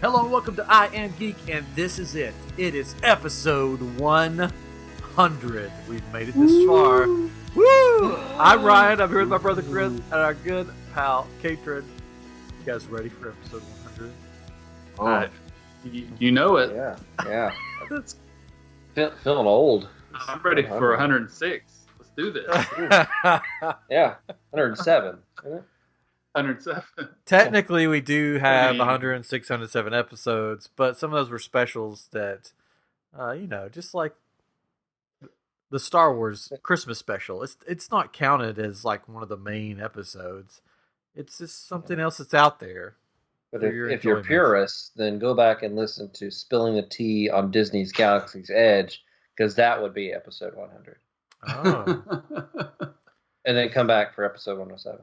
Hello and welcome to I Am Geek, and this is it. It is episode 100. We've made it this far. Woo! I'm Ryan. I'm here with my brother Chris and our good pal Katrin. You guys ready for episode 100? Oh, you know it. Yeah. That's Feeling old. I'm ready for 106. Let's do this. Yeah, 107. Isn't it? 107. Technically, we do have 106, 107 episodes, but some of those were specials that, just like the Star Wars Christmas special. It's not counted as like one of the main episodes. It's just something else that's out there. But if you're purists, then go back and listen to Spilling the Tea on Disney's Galaxy's Edge, because that would be episode 100. Oh. And then come back for episode 107.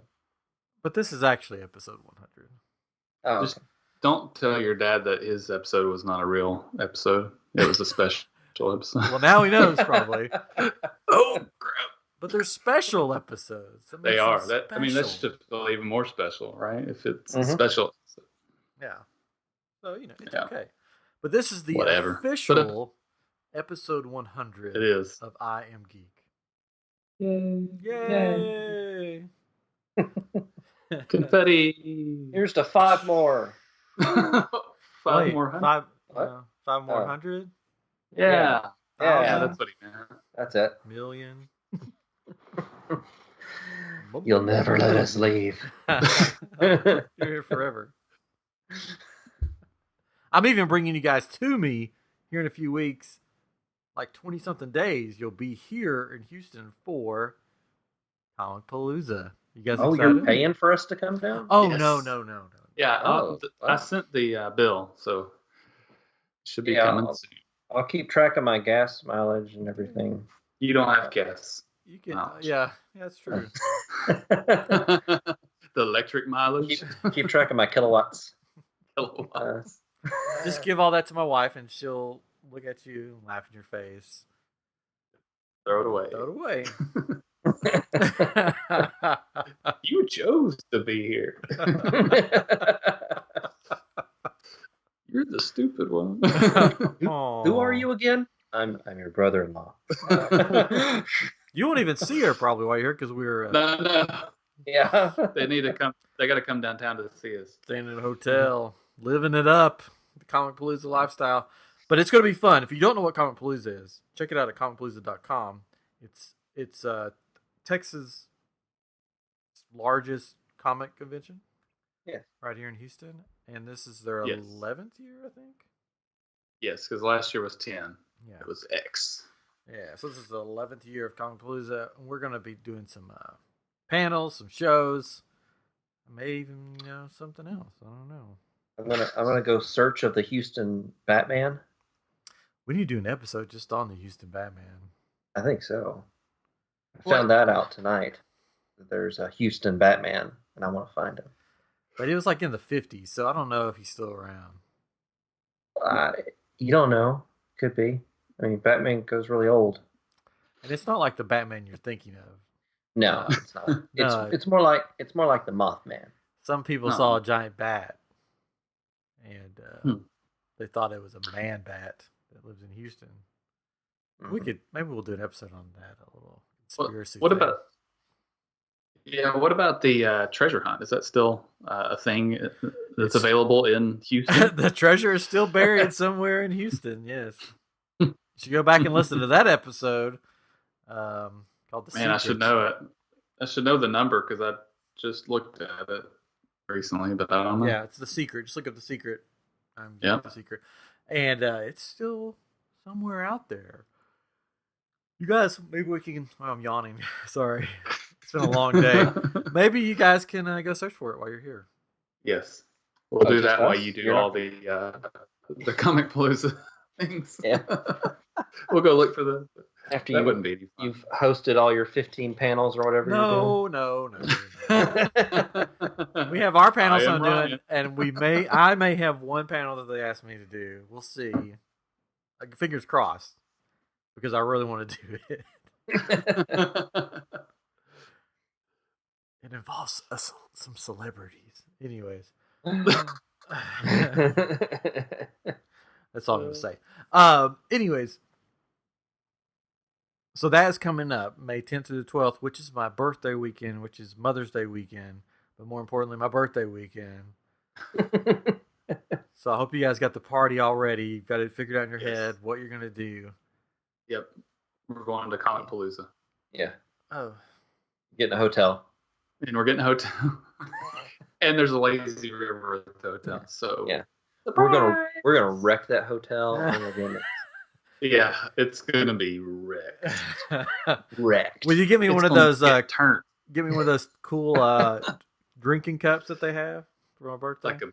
But this is actually episode 100. Oh, Just don't tell your dad that his episode was not a real episode. It was a special episode. Well, now he knows probably. Oh, crap. But they're special episodes. They are. That's just even more special, right? If it's a special episode. Yeah. So, it's okay. But this is the official episode 100 it is. of I Am Geek. Yay! Confetti. Here's to 5 more. Five more hundred. Five more hundred? Yeah. Yeah. That's what he meant. That's it. Million. You'll never let us leave. You're here forever. I'm even bringing you guys to me here in a few weeks. Like 20-something days, you'll be here in Houston for Comicpalooza. You guys excited? You're paying for us to come down? Oh, Yes. No. Yeah, I sent the bill, so it should be coming soon. I'll keep track of my gas mileage and everything. You don't have gas. You can, yeah, that's true. The electric mileage. Keep track of my kilowatts. Just give all that to my wife, and she'll look at you and laugh in your face. Throw it away. You chose to be here. You're the stupid one. Who are you again? I'm your brother-in-law. You won't even see her probably while you're here because we're No. Yeah. They need to come. They got to come downtown to see us. Staying in a hotel, living it up, the Comicpalooza lifestyle. But it's going to be fun. If you don't know what Comicpalooza is, check it out at comicpalooza.com. It's Texas' largest comic convention. Yeah. Right here in Houston. And this is their 11th year, I think. Yes, because last year was 10. Yeah. It was X. Yeah, so this is the 11th year of Comicpalooza. And we're going to be doing some panels, some shows. Maybe even, something else. I don't know. I'm gonna go search of the Houston Batman. We need to do an episode just on the Houston Batman. I think so. I found that out tonight. That there's a Houston Batman, and I want to find him. But it was like in the 50s, so I don't know if he's still around. You don't know. Could be. I mean, Batman goes really old. And it's not like the Batman you're thinking of. No, it's not. It's more like the Mothman. Some people saw a giant bat, and they thought it was a man bat that lives in Houston. Mm-hmm. Maybe we'll do an episode on that. A little conspiracy. What about the treasure hunt? Is that still a thing that's available in Houston? The treasure is still buried somewhere in Houston. Yes, you should go back and listen to that episode. Called The Secret. I should know it. I should know the number because I just looked at it recently, but I don't know. Yeah, it's The Secret. Just look up The Secret. The Secret, and it's still somewhere out there. You guys, maybe we can. Oh, I'm yawning. Sorry, it's been a long day. Maybe you guys can go search for it while you're here. Yes, we'll do that while you do all the Comicpalooza things. Yeah, we'll go look for the. After that wouldn't be you've hosted all your 15 panels or whatever. No. We have our panels on doing, and I may have one panel that they asked me to do. We'll see. Fingers crossed, because I really want to do it. It involves some celebrities. Anyways. That's all I'm going to say. Anyways, so that is coming up May 10th to the 12th, which is my birthday weekend, which is Mother's Day weekend, but more importantly, my birthday weekend. So I hope you guys got the party already. You've got it figured out in your head what you're going to do. Yep. We're going to Comicpalooza. Yeah. Oh. Getting a hotel. And we're getting a hotel. And there's a lazy river at the hotel. So yeah. We're gonna wreck that hotel. Yeah, it's gonna be wrecked. Wrecked. Will you give me one of those give me one of those cool drinking cups that they have for my birthday? Like a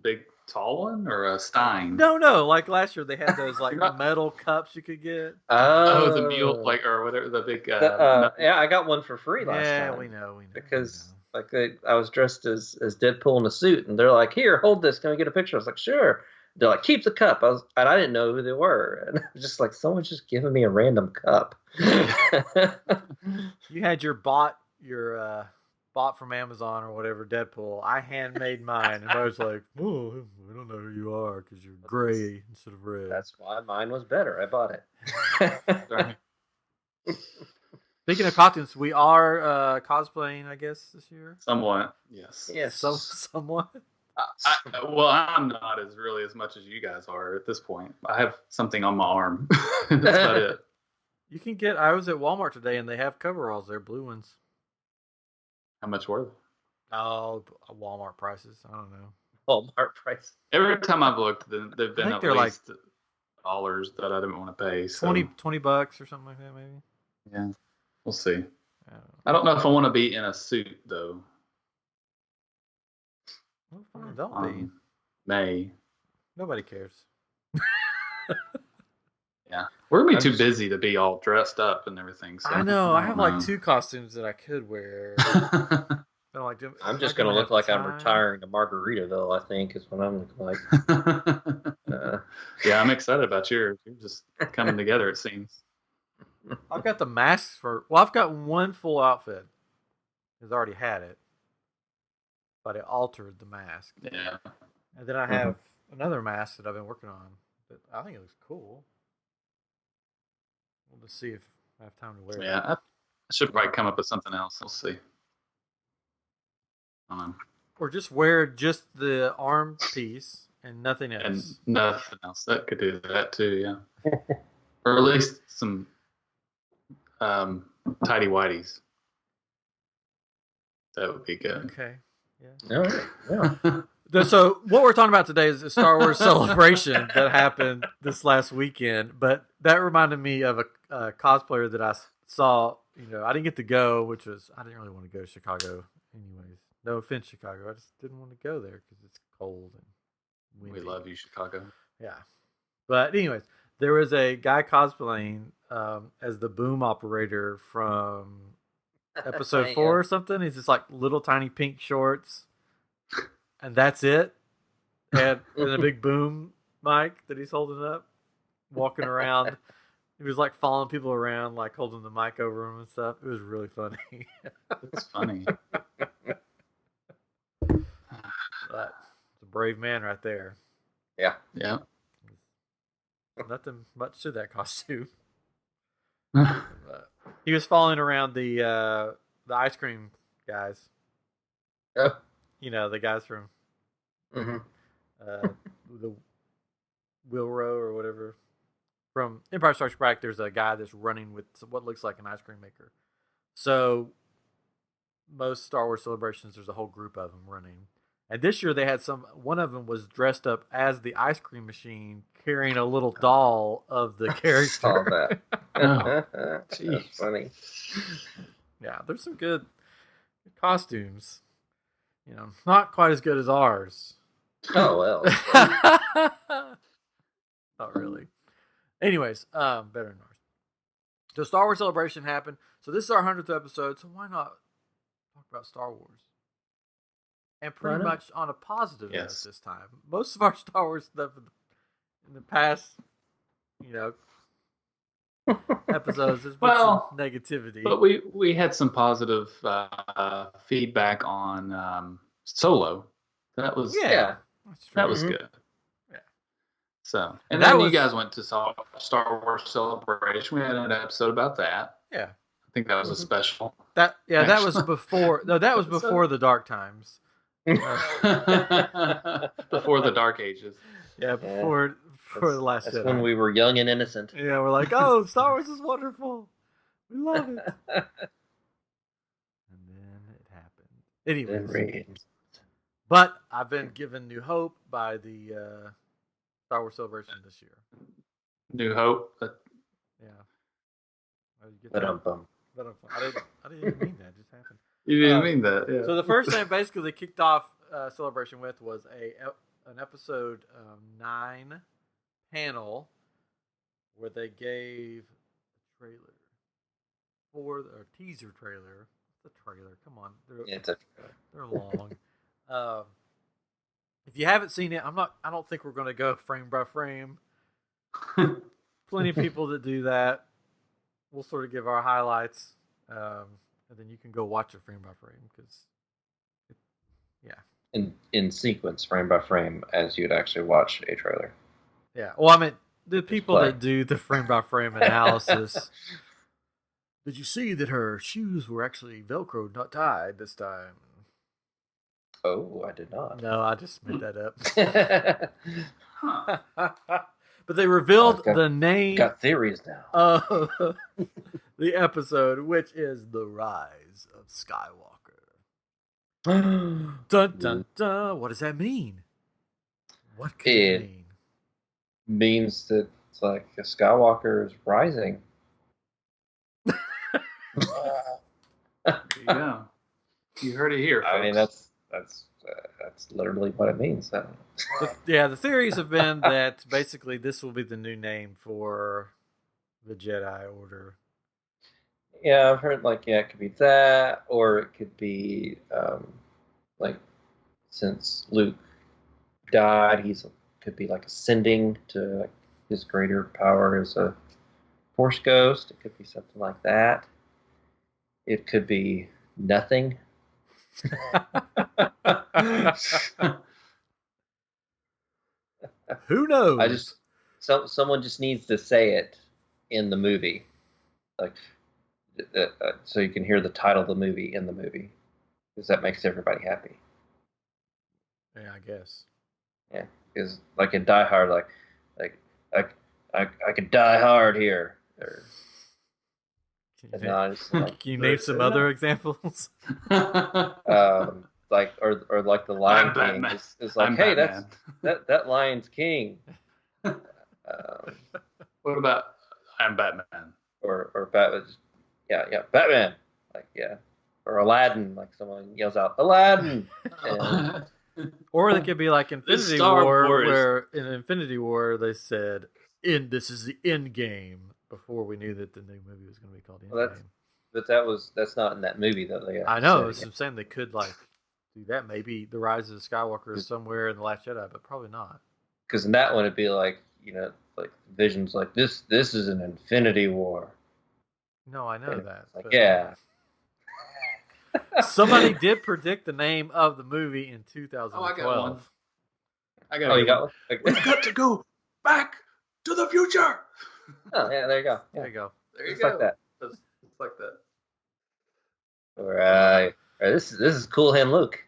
big tall one or a Stein? No. Like last year they had those like metal cups you could get. Oh, the mule or whatever, the big. Yeah, I got one for free last time. Yeah, we know. Because I was dressed as Deadpool in a suit, and they're like, "Here, hold this. Can we get a picture?" I was like, "Sure." They're like, "Keep the cup." I didn't know who they were, and I was just like, "Someone's just giving me a random cup." You had your bought from Amazon or whatever Deadpool. I handmade mine, and I was like, "Oh, I don't know who you are because you're gray instead of red." That's why mine was better. I bought it. Speaking of costumes, we are cosplaying, I guess, this year. Somewhat, yes. Yes, somewhat. Well, I'm not as much as you guys are at this point. I have something on my arm. That's about it. You can get. I was at Walmart today, and they have coveralls. They're blue ones. How much were they? Oh, Walmart prices. I don't know. Walmart price. Every time I've looked, they've been at least dollars that I didn't want to pay. So. $20 or something like that, maybe. Yeah, we'll see. I don't know if I want to be in a suit though. Well, fine, don't be. May. Nobody cares. Yeah, we're gonna be too busy to be all dressed up and everything. So I know. I have like 2 costumes that I could wear. I'm just gonna look like I'm retiring to Margaritaville. I think is what I'm looking like. Yeah, I'm excited about yours. You're just coming together. It seems. I've got the masks for. Well, I've got one full outfit. Because I already had it, but I altered the mask. Yeah. And then I have another mask that I've been working on. But I think it looks cool. We'll just see if I have time to wear it. Yeah, I should probably come up with something else. We'll see. Or just wear just the arm piece and nothing else. And nothing else. That could do that too, yeah. Or at least some tidy whities. That would be good. Okay. Yeah. All right. Yeah. So what we're talking about today is a Star Wars celebration that happened this last weekend. But that reminded me of a cosplayer that I saw. I didn't get to go, I didn't really want to go to Chicago anyways. No offense, Chicago. I just didn't want to go there because it's cold and windy. We love you, Chicago. Yeah. But anyways, there was a guy cosplaying as the boom operator from episode 4 or something. He's just like little tiny pink shorts. And that's it. And a big boom mic that he's holding up, walking around. He was like following people around, like holding the mic over him and stuff. It was really funny. It's funny. But it's a brave man right there. Yeah. Yeah. Nothing much to that costume. He was following around the ice cream guys. Oh. The guys from the Wilro or whatever. From Empire Strikes Back, there's a guy that's running with what looks like an ice cream maker. So most Star Wars celebrations, there's a whole group of them running. And this year they had one of them was dressed up as the ice cream machine, carrying a little doll of the character. Saw that. That's funny. Yeah, there's some good costumes. Not quite as good as ours. Oh, well. Not really. Anyways, better than ours. The Star Wars celebration happened. So this is our 100th episode, so why not talk about Star Wars? And pretty much on a positive note this time. Most of our Star Wars stuff in the past, episodes has been some negativity. But we had some positive feedback on Solo. That was That's true. That was good. Yeah. So, And and then that you guys went to Star Wars Celebration. We had an episode about that. Yeah. I think that was a special. That was before. No, that was before the Dark Times. Before the Dark Ages. Yeah, before the last. That's Jedi. when we were young and innocent. Yeah, we're like, oh, Star Wars is wonderful. We love it. And then it happened. Anyways, but I've been given new hope by the Star Wars Celebration this year. New Hope. Yeah. But I didn't even mean that. It just happened. You didn't mean that. Yeah. So the first thing basically they kicked off Celebration with was an episode 9 panel where they gave a trailer or teaser trailer. The trailer, come on, they're long. If you haven't seen it, I don't think we're going to go frame by frame. Plenty of people that do that. We'll sort of give our highlights, and then you can go watch it frame by frame because, in sequence, frame by frame, as you'd actually watch a trailer. Yeah. Well, I mean, the people that do the frame by frame analysis. Did you see that her shoes were actually Velcro, not tied this time? Oh, I did not. No, I just made that up. But they revealed the name. Got theories now. Of the episode, which is The Rise of Skywalker. Dun dun dun. What does that mean? What could it mean? Means that it's like a Skywalker is rising. Yeah, you heard it here, folks. I mean, that's literally what it means. The theories have been that basically this will be the new name for the Jedi Order. Yeah, I've heard it could be that, or it could be since Luke died, could be ascending to his greater power as a Force ghost. It could be something like that. It could be nothing. Who knows? Someone just needs to say it in the movie, so you can hear the title of the movie in the movie, because that makes everybody happy. Yeah, I guess. Yeah, because in Die Hard, I could die hard here. Or, can you name some other examples? The Lion King is like, hey, that lion's king. What about I'm Batman? Or Batman? Yeah, Batman. Or Aladdin. Someone yells out Aladdin. Or they could be like Infinity War, where in Infinity War they said, this is the end game, before we knew that the new movie was going to be called End Game. But that's not in that movie though. I know. I'm saying they could do that. Maybe the Rise of Skywalker is somewhere in the Last Jedi, but probably not. Because in that one it'd be Vision's this is an Infinity War. No, I know that. Yeah. Somebody did predict the name of the movie in 2012. Oh, I got one. You got one? We've got to go back to the future. Oh, yeah, there you go. Yeah. There you go. There you It's go. like that. It's like that. All right. This is Cool Hand Luke.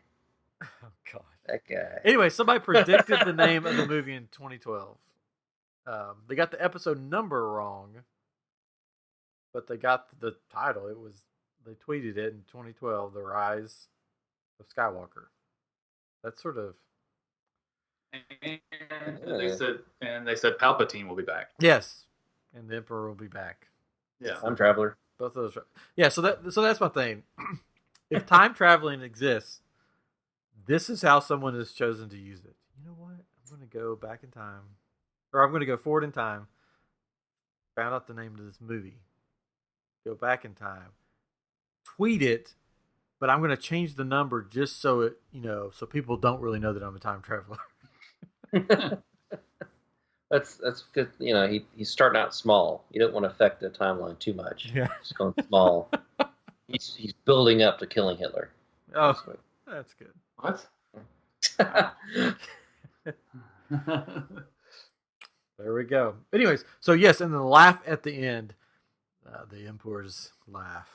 Oh, God. That guy. Anyway, somebody predicted the name of the movie in 2012. They got the episode number wrong, but they got the title. They tweeted it in 2012, The Rise of Skywalker. That's sort of... And they said Palpatine will be back. Yes. And the Emperor will be back. Yeah. Time Traveler. Both of those. Yeah, so that's my thing. If time traveling exists, this is how someone has chosen to use it. You know what? I'm going to go back in time. Or I'm going to go forward in time. Found out the name of this movie. Go back in time. Tweet it, but I'm going to change the number just so it, so people don't really know that I'm a time traveler. That's good. He's starting out small. You don't want to affect the timeline too much. Yeah. Just going small. He's building up to killing Hitler. Oh, that's good. What? There we go. Anyways, so yes, and the laugh at the end, the Emperor's laugh.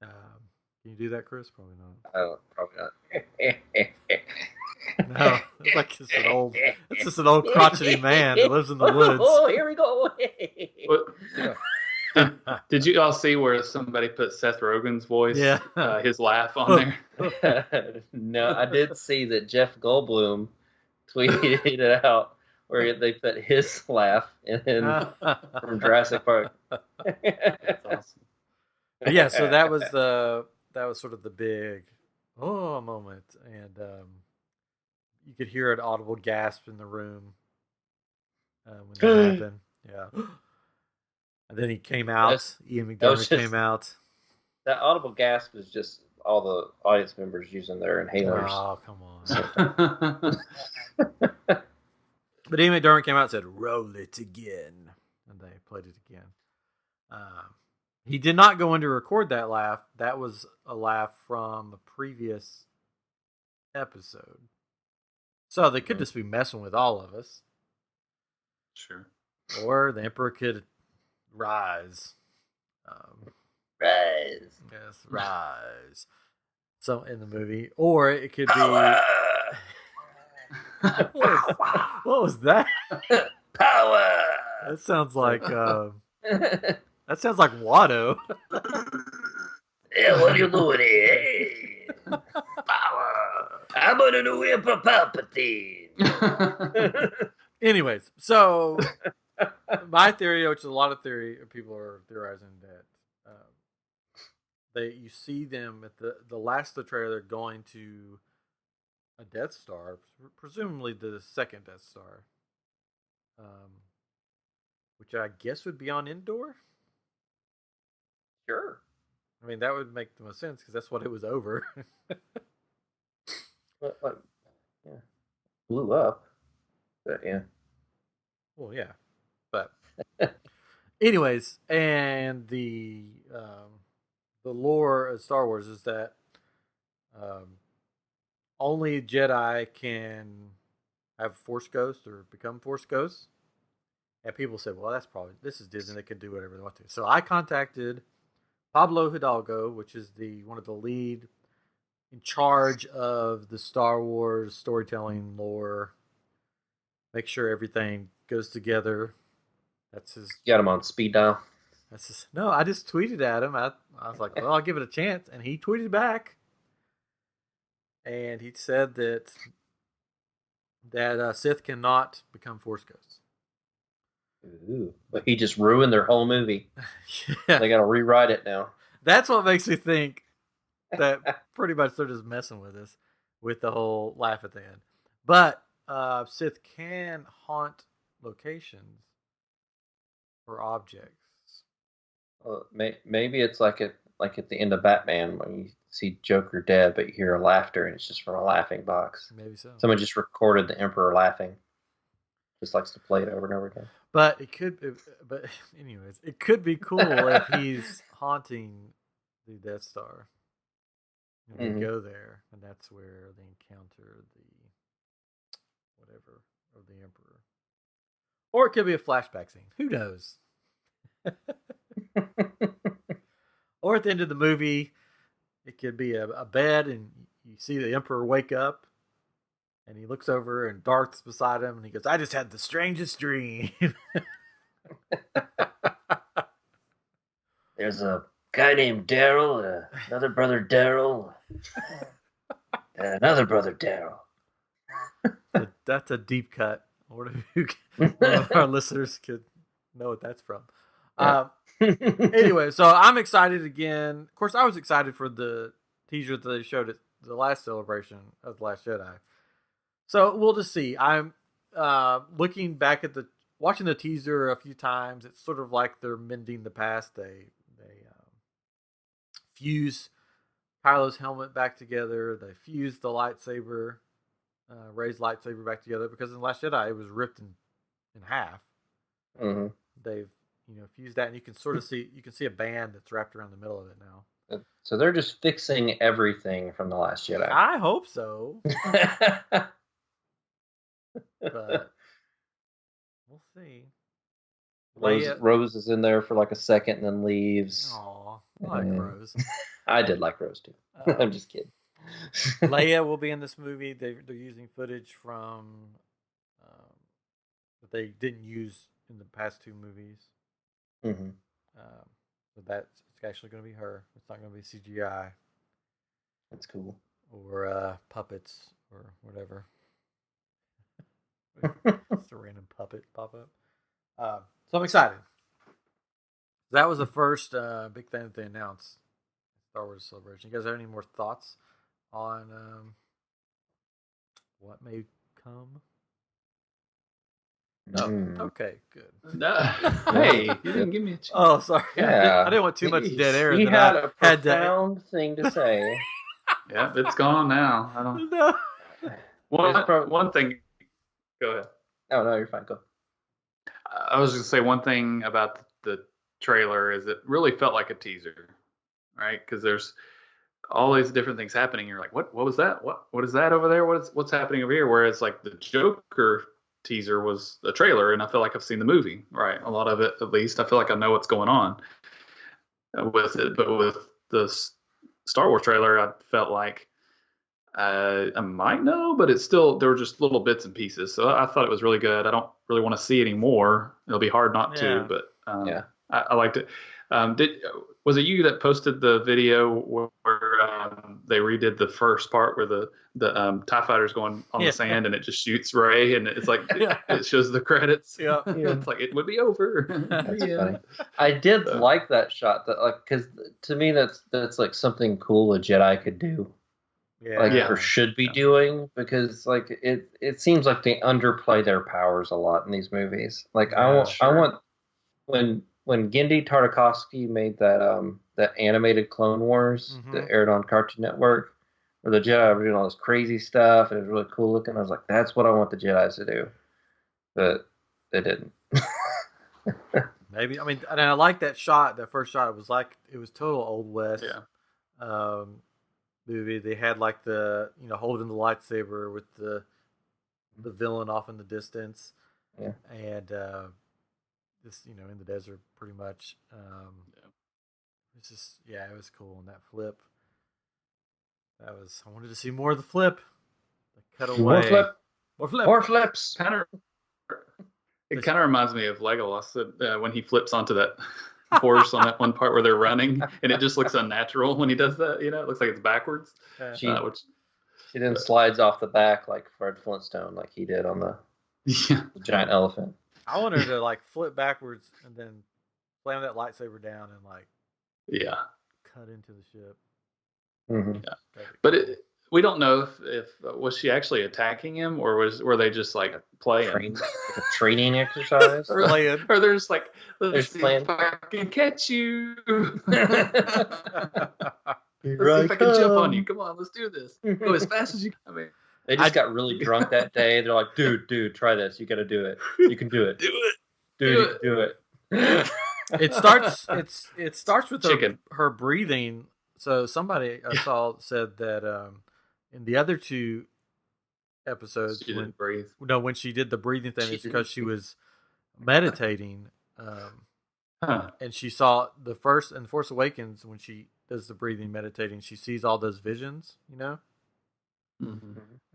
Can you do that, Chris? Probably not. Oh, probably not. No, it's like it's just an old crotchety man that lives in the woods. Oh, here we go. Did you all see where somebody put Seth Rogen's voice, his laugh on there? No, I did see that Jeff Goldblum tweeted it out where they put his laugh in from Jurassic Park. That's awesome. Yeah, so that was sort of the big moment, and you could hear an audible gasp in the room when that happened. Yeah. And then he came out. Ian McDermott came out. That audible gasp is just all the audience members using their inhalers. Oh, come on. But Ian McDermott came out and said, "Roll it again." And they played it again. He did not go in to record that laugh. That was a laugh from a previous episode. So they could just be messing with all of us. Sure. Or the Emperor could rise. Rise. Yes, rise. So in the movie. Or it could be... what was that? Power! That sounds like... that sounds like Watto. Yeah, what are you doing here? Hey. Power! I'm on a new Emperor Palpatine. Anyways, so my theory, which is a lot of people are theorizing that you see them at the last of the trailer going to a Death Star, presumably the second Death Star, which I guess would be on Endor. Sure. I mean, that would make the most sense because that's what it was over. Yeah, blew up. But yeah. Well, yeah, but anyways, and the lore of Star Wars is that only Jedi can have Force Ghosts or become Force Ghosts. And people said, "Well, this is Disney; they can do whatever they want to." So I contacted Pablo Hidalgo, which is one of the lead in charge of the Star Wars storytelling lore. Make sure everything goes together. That's his. Got him on speed dial. That's his. No, I just tweeted at him. I was like, "Well, I'll give it a chance," and he tweeted back, and he said that Sith cannot become Force Ghosts. Ooh, but he just ruined their whole movie. Yeah. They got to rewrite it now. That's what makes me think that pretty much they're just messing with us with the whole laugh at the end. But Sith can haunt locations or objects. Well, maybe it's like at the end of Batman when you see Joker dead, but you hear laughter and it's just from a laughing box. Maybe so. Someone just recorded the Emperor laughing. Just likes to play it over and over again. But anyways, it could be cool if he's haunting the Death Star. And they go there, and that's where they encounter the whatever of the Emperor. Or it could be a flashback scene. Who knows? Or at the end of the movie, it could be a bed, and you see the Emperor wake up, and he looks over, and Darth's beside him, and he goes, "I just had the strangest dream." There's a guy named Daryl, another brother Daryl, another brother Daryl. That's a deep cut. One of our listeners could know what that's from. Yeah. Anyway, so I'm excited again. Of course, I was excited for the teaser that they showed at the last celebration of The Last Jedi. So we'll just see. I'm looking back at watching the teaser a few times. It's sort of like they're mending the past. They fuse Kylo's helmet back together. They fuse the lightsaber, Rey's lightsaber back together, because in The Last Jedi it was ripped in half. Mm-hmm. They've fused that, and you can sort of see a band that's wrapped around the middle of it now. So they're just fixing everything from The Last Jedi. I hope so. but we'll see. Rose is in there for like a second and then leaves. Aw, I like Rose. I did like Rose too. I'm just kidding. Leia will be in this movie. They're using footage from that they didn't use in the past 2 movies. Mm-hmm. But that's actually going to be her. It's not going to be CGI. That's cool. Or puppets or whatever. It's a random puppet pop up. So I'm excited. That was the first big thing that they announced. Star Wars Celebration. You guys have any more thoughts on what may come? No. Okay, good. No. Hey, you didn't give me a chance. Oh, sorry. Yeah. I didn't want too much dead air. He that had I a had profound thing to say. Yeah, it's gone now. I don't. No. One thing. Go ahead. Oh no, you're fine. Go. I was going to say one thing about the trailer is it really felt like a teaser, right? Because there's all these different things happening. You're like, what was that? What is that over there? What's happening over here? Whereas like the Joker teaser was a trailer, and I feel like I've seen the movie, right? A lot of it, at least. I feel like I know what's going on with it. But with the Star Wars trailer, I felt like I might know, but it's still, there were just little bits and pieces. So I thought it was really good. I don't really want to see any more. It'll be hard not to, but I liked it. Was it you that posted the video where they redid the first part where the TIE fighter's going on the sand and it just shoots Rey and it's like it shows the credits. Yeah. It's like it would be over. That's funny. I did like that shot, that like, because to me that's like something cool a Jedi could do. Or should be doing, because like it seems like they underplay their powers a lot in these movies. Like I want when Genndy Tartakovsky made that animated Clone Wars that aired on Cartoon Network, where the Jedi were doing all this crazy stuff and it was really cool looking. I was like, that's what I want the Jedi to do, but they didn't. Maybe, I mean, and I like that shot. That first shot, it was total Old West. Movie. They had like the holding the lightsaber with the villain off in the distance, and this in the desert pretty much. It's just it was cool. And that flip, I wanted to see more of the flip. Cut away. More flips. It kind of reminds me of Legolas when he flips onto that horse on that one part where they're running, and it just looks unnatural when he does that. It looks like it's backwards. She then slides off the back like Fred Flintstone, like he did on the giant elephant. I want her to like flip backwards and then slam that lightsaber down and like cut into the ship. But we don't know if was she actually attacking him, or were they just like playing, like a training exercise, or they're just like, let's see if I can catch you. Let's see if I can jump on you. Come on, let's do this. Go as fast as you can. I mean, they just got really drunk that day. They're like, dude, try this. You got to do it. You can do it. Do it. It starts with her breathing. So somebody I saw said that in the other 2 episodes, when she did the breathing thing, it's because she was meditating, and she saw the first in Force Awakens when she does the breathing meditating, she sees all those visions, and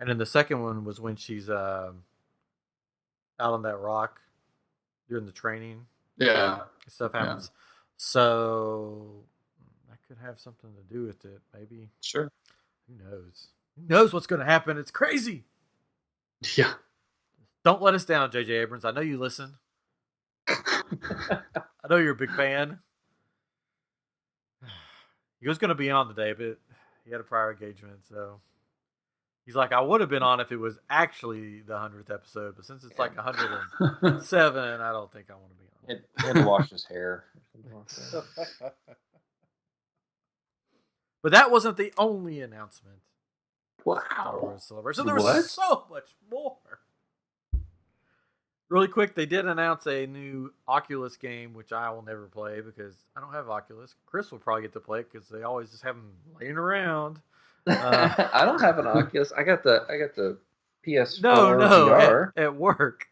then the second one was when she's out on that rock during the training. Stuff happens. So that could have something to do with it, maybe. Sure. Who knows? Who knows what's going to happen? It's crazy. Yeah. Don't let us down, J.J. Abrams. I know you listen. I know you're a big fan. He was going to be on today, but he had a prior engagement, so he's like, I would have been on if it was actually the 100th episode, but since it's like 107, I don't think I want to be on. He had to wash his hair. But that wasn't the only announcement. Wow. Star Wars Celebration. So there was so much more. Really quick, they did announce a new Oculus game, which I will never play because I don't have Oculus. Chris will probably get to play it because they always just have them laying around. I don't have an Oculus. I got the PS4 No, VR. at work.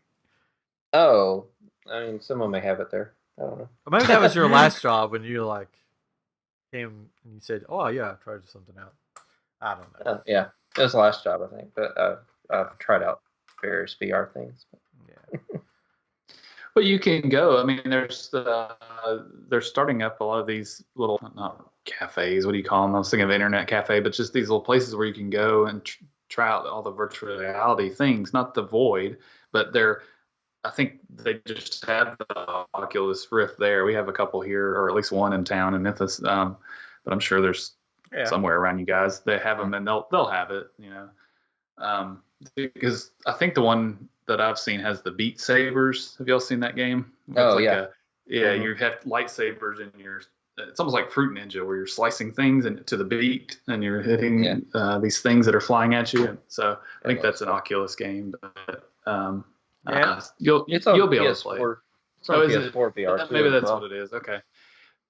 Oh, I mean, someone may have it there. I don't know. Or maybe that was your last job when you like came and you said, "Oh yeah, I tried something out." I don't know. Yeah, it was the last job, I think. But I've tried out various VR things. Yeah. But you can go. I mean, they're starting up a lot of these little, not cafes. What do you call them? I was thinking of internet cafe, but just these little places where you can go and try out all the virtual reality things. Not the Void, but I think they just have the Oculus Rift there. We have a couple here, or at least one in town in Memphis. But I'm sure there's somewhere around you guys. They have them, and they'll have it. Because I think the one that I've seen has the Beat Sabers. Have y'all seen that game? Oh, it's yeah. You have lightsabers in it's almost like Fruit Ninja where you're slicing things to the beat and you're hitting these things that are flying at you. And so I think that's an Oculus game. But you'll be able to play it. So is it PS4 VR? Maybe that's what it is. Okay.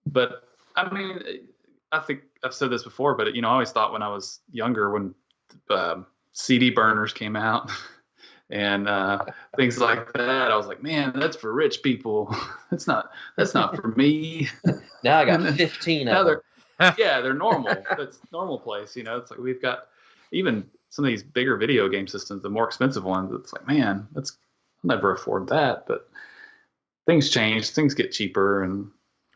But I mean, I think I've said this before, but I always thought when I was younger, when CD burners came out and things like that, I was like, man, that's for rich people. That's not for me. Now I got 15 of them. They're normal. That's normal place. It's like we've got even some of these bigger video game systems, the more expensive ones. It's like, man, I'll never afford that. But things change. Things get cheaper and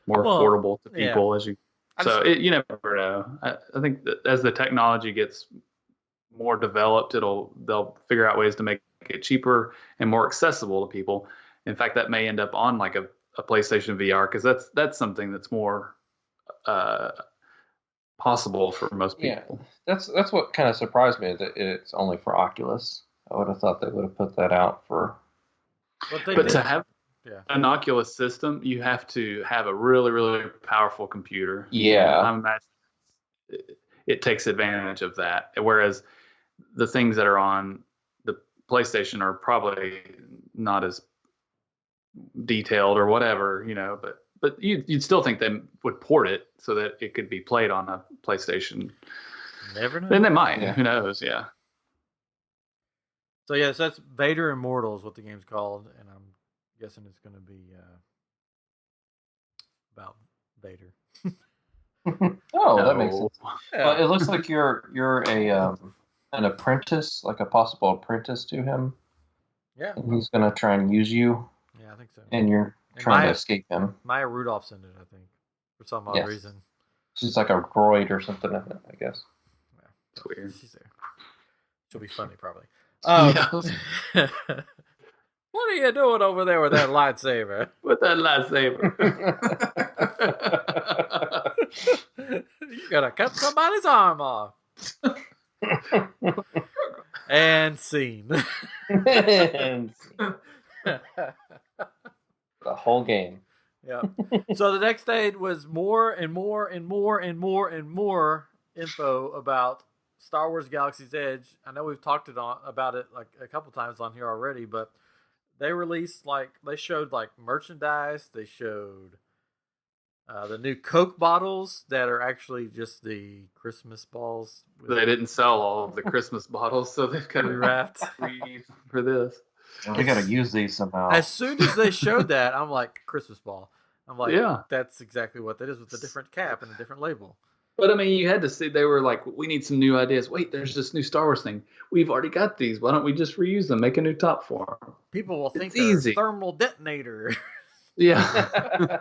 more affordable to people you never know. I think that as the technology gets more developed, they'll figure out ways to make it cheaper and more accessible to people. In fact, that may end up on like a PlayStation VR because that's something that's more possible for most people. Yeah, that's what kind of surprised me that it's only for Oculus. I would have thought they would have put that out for. But to have an Oculus system, you have to have a really, really powerful computer. Yeah, I imagine it takes advantage of that. Whereas the things that are on the PlayStation are probably not as detailed or whatever, but you'd still think they would port it so that it could be played on a PlayStation. Never know. Then they might. Yeah. Who knows? Yeah. So yes, that's Vader Immortal is what the game's called, and I'm guessing it's going to be about Vader. That makes sense. Yeah. Well, it looks like you're an apprentice, like a possible apprentice to him. Yeah. And he's going to try and use you. Yeah, I think so. And you're trying to escape him. Maya Rudolph's in it, I think, for some odd reason. She's like a droid or something, I guess. Yeah, it's weird. She's there. She'll be funny, probably. What are you doing over there with that lightsaber? You gotta cut somebody's arm off. And scene. The whole game. Yeah. So the next day was more and more and more and more and more info about Star Wars Galaxy's Edge. I know we've talked about it like a couple times on here already, but they released they showed merchandise. They showed the new Coke bottles that are actually just the Christmas balls. They didn't sell all of the Christmas bottles, so they've got to wrapped for this. We got to use these somehow. As soon as they showed that, I'm like, Christmas ball. I'm like, yeah, that's exactly what that is with a different cap and a different label. But I mean, you had to see, they were like, we need some new ideas. Wait, there's this new Star Wars thing. We've already got these. Why don't we just reuse them? Make a new top for them. People will think they're easy. Thermal detonator. Yeah.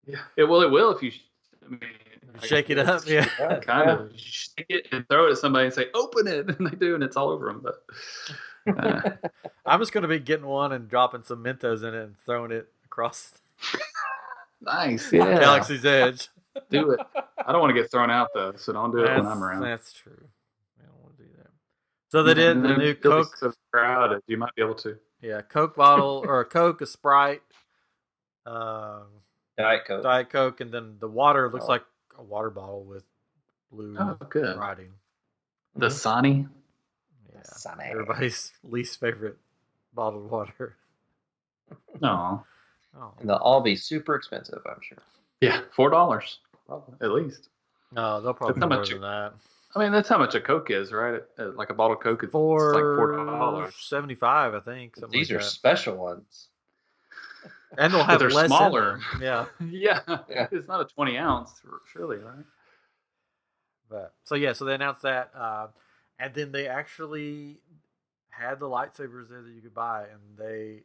Yeah. It will if you shake it up. Yeah. Kind of. You shake it and throw it at somebody and say, open it. And they do, and it's all over them. But I'm just going to be getting one and dropping some Mentos in it and throwing it across. Nice. Yeah. Galaxy's Edge. Do it. I don't want to get thrown out though, so don't do it when I'm around. That's true. I don't want to do that. So they did the new Coke. So crowded, you might be able to. Yeah, Coke bottle or a Coke, a Sprite, Diet Coke, and then the water looks like a water bottle with blue writing. The Sani. Yeah, Sani. Everybody's least favorite bottled water. No. Oh. And they'll all be super expensive, I'm sure. Yeah, $4 probably at least. No, they'll probably be more than that. I mean, that's how much a Coke is, right? Like a bottle of Coke, it's like $4. $4.75, I think. Something These like are that. special ones. And they'll But have they're less smaller. in them. Yeah. Yeah. Yeah. It's not a 20 ounce, surely, right? But so they announced that, and then they actually had the lightsabers there that you could buy, and they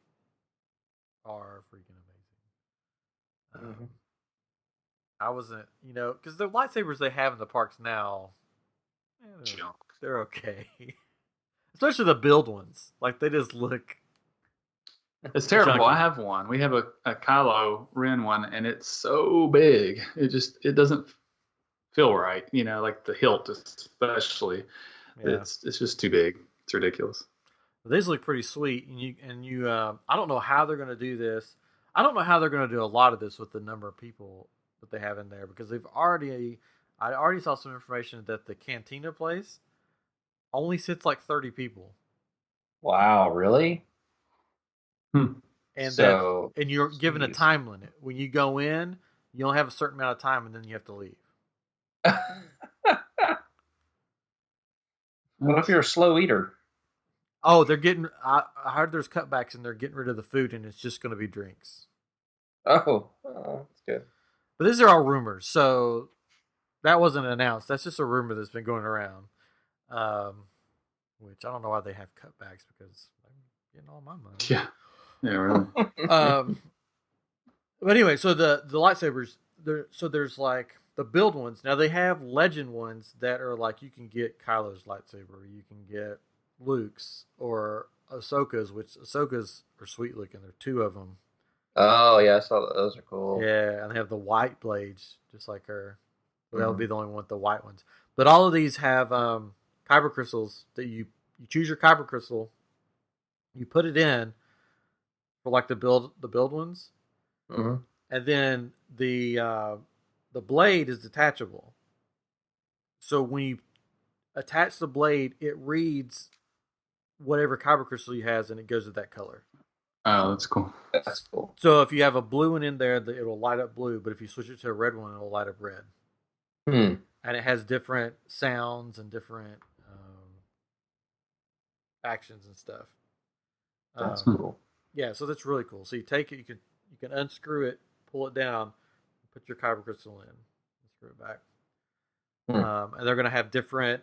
are freaking amazing. I wasn't, because the lightsabers they have in the parks now, Junk. they're okay. Especially the build ones. Like, they just look. It's terrible. Chunky. I have one. We have a Kylo Ren one, and it's so big. It doesn't feel right. Like the hilt especially. Yeah. It's just too big. It's ridiculous. These look pretty sweet, and you. I don't know how they're going to do this. I don't know how they're going to do a lot of this with the number of people that they have in there, because I already saw some information that the Cantina place only sits like 30 people. Wow, really? And and you're given a geez. time limit. When you go in, you only have a certain amount of time, and then you have to leave. What if you're a slow eater? Oh, they're getting. I heard there's cutbacks, and they're getting rid of the food, and it's just going to be drinks. Oh, that's good. But these are all rumors, so that wasn't announced. That's just a rumor that's been going around. Which I don't know why they have cutbacks, because I'm getting all my money. Yeah, really. But anyway, so the lightsabers, there's like the build ones. Now they have legend ones that are like, you can get Kylo's lightsaber, you can get Luke's or Ahsoka's, which Ahsoka's are sweet looking. There are two of them. Oh yeah, I saw that. Those are cool. Yeah, and they have the white blades, just like her. So that'll be the only one with the white ones. But all of these have kyber crystals that you choose your kyber crystal, you put it in for like the build ones, and then the blade is detachable. So when you attach the blade, it reads whatever kyber crystal you has, and it goes to that color. Oh, that's cool. That's cool. So if you have a blue one in there, it'll light up blue. But if you switch it to a red one, it'll light up red. And it has different sounds and different actions and stuff. That's cool. Yeah, so that's really cool. So you take it, you can unscrew it, pull it down, put your kyber crystal in, screw it back. And they're going to have different.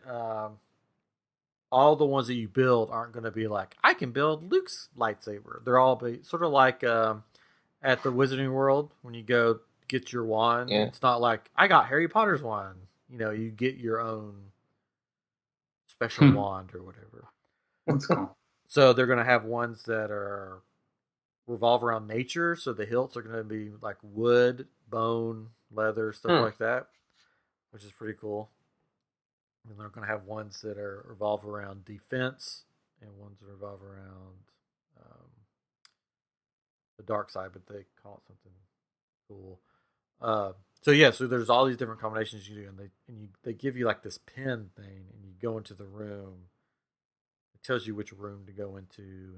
All the ones that you build aren't going to be like, I can build Luke's lightsaber. They're all sort of like at the Wizarding World when you go get your wand. Yeah. It's not like, I got Harry Potter's wand. You get your own special wand or whatever. That's cool. So they're going to have ones that revolve around nature. So the hilts are going to be like wood, bone, leather, stuff like that, which is pretty cool. And they're going to have ones that revolve around defense and ones that revolve around the dark side, but they call it something cool. So there's all these different combinations you do, and they give you like this pen thing, and you go into the room. It tells you which room to go into,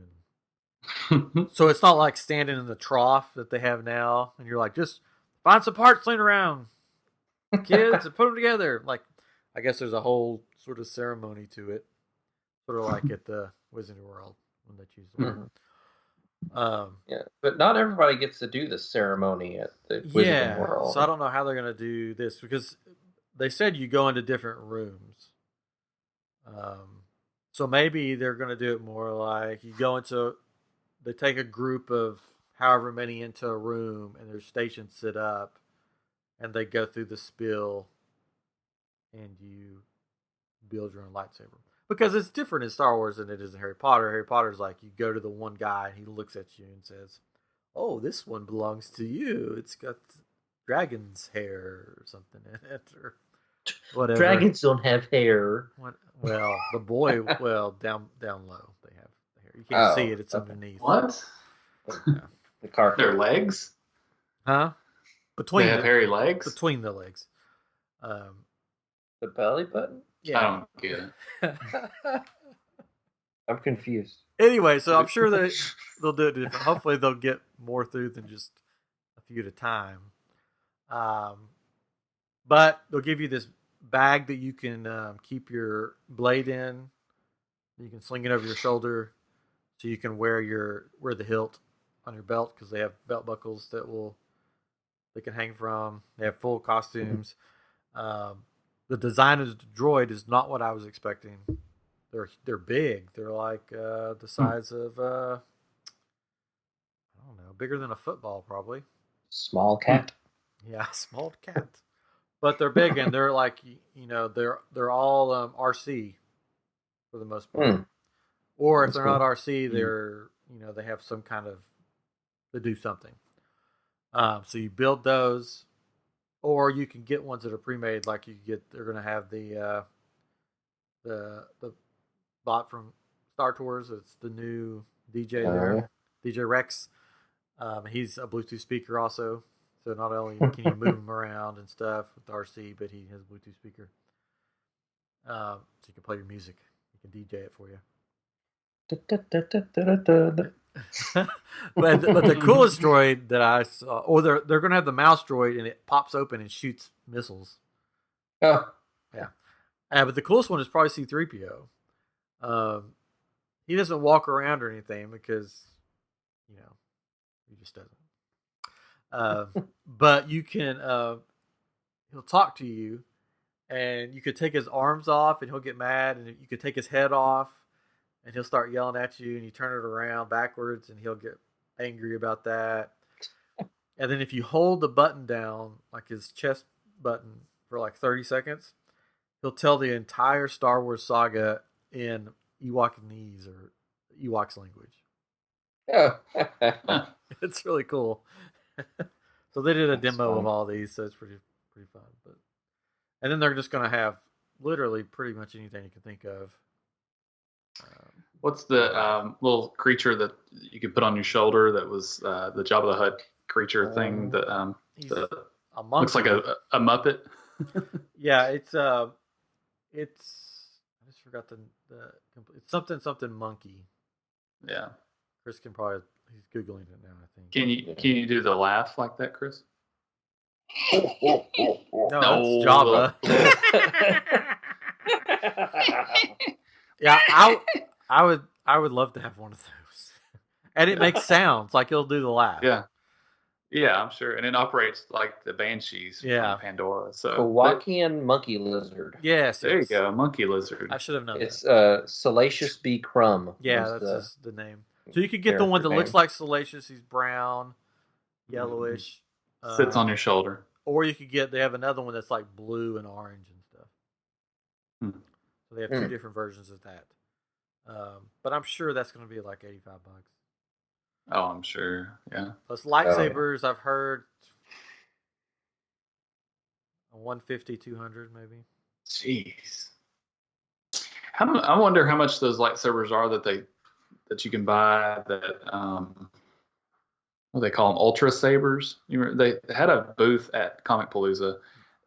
and so it's not like standing in the trough that they have now, and you're like, just find some parts laying around, kids, and put them together. Like, I guess there's a whole sort of ceremony to it, sort of like at the Wizarding World when they choose the word. Yeah, but not everybody gets to do the ceremony at the Wizarding World. So I don't know how they're going to do this, because they said you go into different rooms. So maybe they're going to do it more like you go into. They take a group of however many into a room, and their stations set up, and they go through the spiel, and you build your own lightsaber. Because it's different in Star Wars than it is in Harry Potter. Harry Potter's like, you go to the one guy, and he looks at you and says, oh, this one belongs to you. It's got dragon's hair or something in it, or whatever. Dragons don't have hair. Well, the boy, down low, they have the hair. You can't see it; it's underneath. What? Yeah. The carpet. Their legs? Huh? They have hairy legs? Between the legs. The belly button? Yeah. I don't get it. I'm confused. Anyway, so I'm sure they'll do it different. Hopefully they'll get more through than just a few at a time. But they'll give you this bag that you can keep your blade in. You can sling it over your shoulder, so you can wear the hilt on your belt because they have belt buckles they can hang from. They have full costumes. The design of the droid is not what I was expecting. They're big. They're like the size of I don't know, bigger than a football probably. Small cat. Yeah, small cat. But they're big and they're like they're all RC for the most part. Or if they're not RC, they're they have some kind of they do something. So you build those, or you can get ones that are pre-made. Like they're going to have the bot from Star Tours. It's the new DJ there, DJ Rex. He's a Bluetooth speaker also. So not only can you move him around and stuff with the RC, but he has a Bluetooth speaker. So you can play your music. He can DJ it for you. but the coolest droid that I saw, they're going to have the mouse droid, and it pops open and shoots missiles. Oh, yeah. But the coolest one is probably C-3PO. He doesn't walk around or anything because he just doesn't. But you can he'll talk to you, and you could take his arms off and he'll get mad, and you could take his head off and he'll start yelling at you, and you turn it around backwards and he'll get angry about that. And then if you hold the button down, like his chest button, for like 30 seconds, he'll tell the entire Star Wars saga in Ewokanese or Ewoks language. oh. It's really cool. So they did a demo of all these, so it's pretty fun. And then they're just going to have literally pretty much anything you can think of. What's the little creature that you could put on your shoulder that was the Jabba the Hutt creature thing that a monkey. looks like a Muppet? Yeah, it's I just forgot it's something monkey. Yeah. Chris can probably he's googling it now, I think. Can you do the laugh like that, Chris? No, it's Jabba. Yeah, I would love to have one of those. And it makes sounds like it'll do the laugh. Yeah, I'm sure. And it operates like the Banshees from Pandora. So Kowakian monkey lizard. Yes. There you go, monkey lizard. I should have known it's that. Salacious B. Crumb. Yeah, that's the name. So you could get the one that looks like Salacious. He's brown, yellowish. Sits on your shoulder. Or you could they have another one that's like blue and orange and stuff. So they have two different versions of that. But I'm sure that's going to be like $85. Oh, I'm sure. Yeah. Plus lightsabers, I've heard 150, 200 maybe. Jeez. I wonder how much those lightsabers are that you can buy that what do they call them? Ultra sabers. They had a booth at Comicpalooza.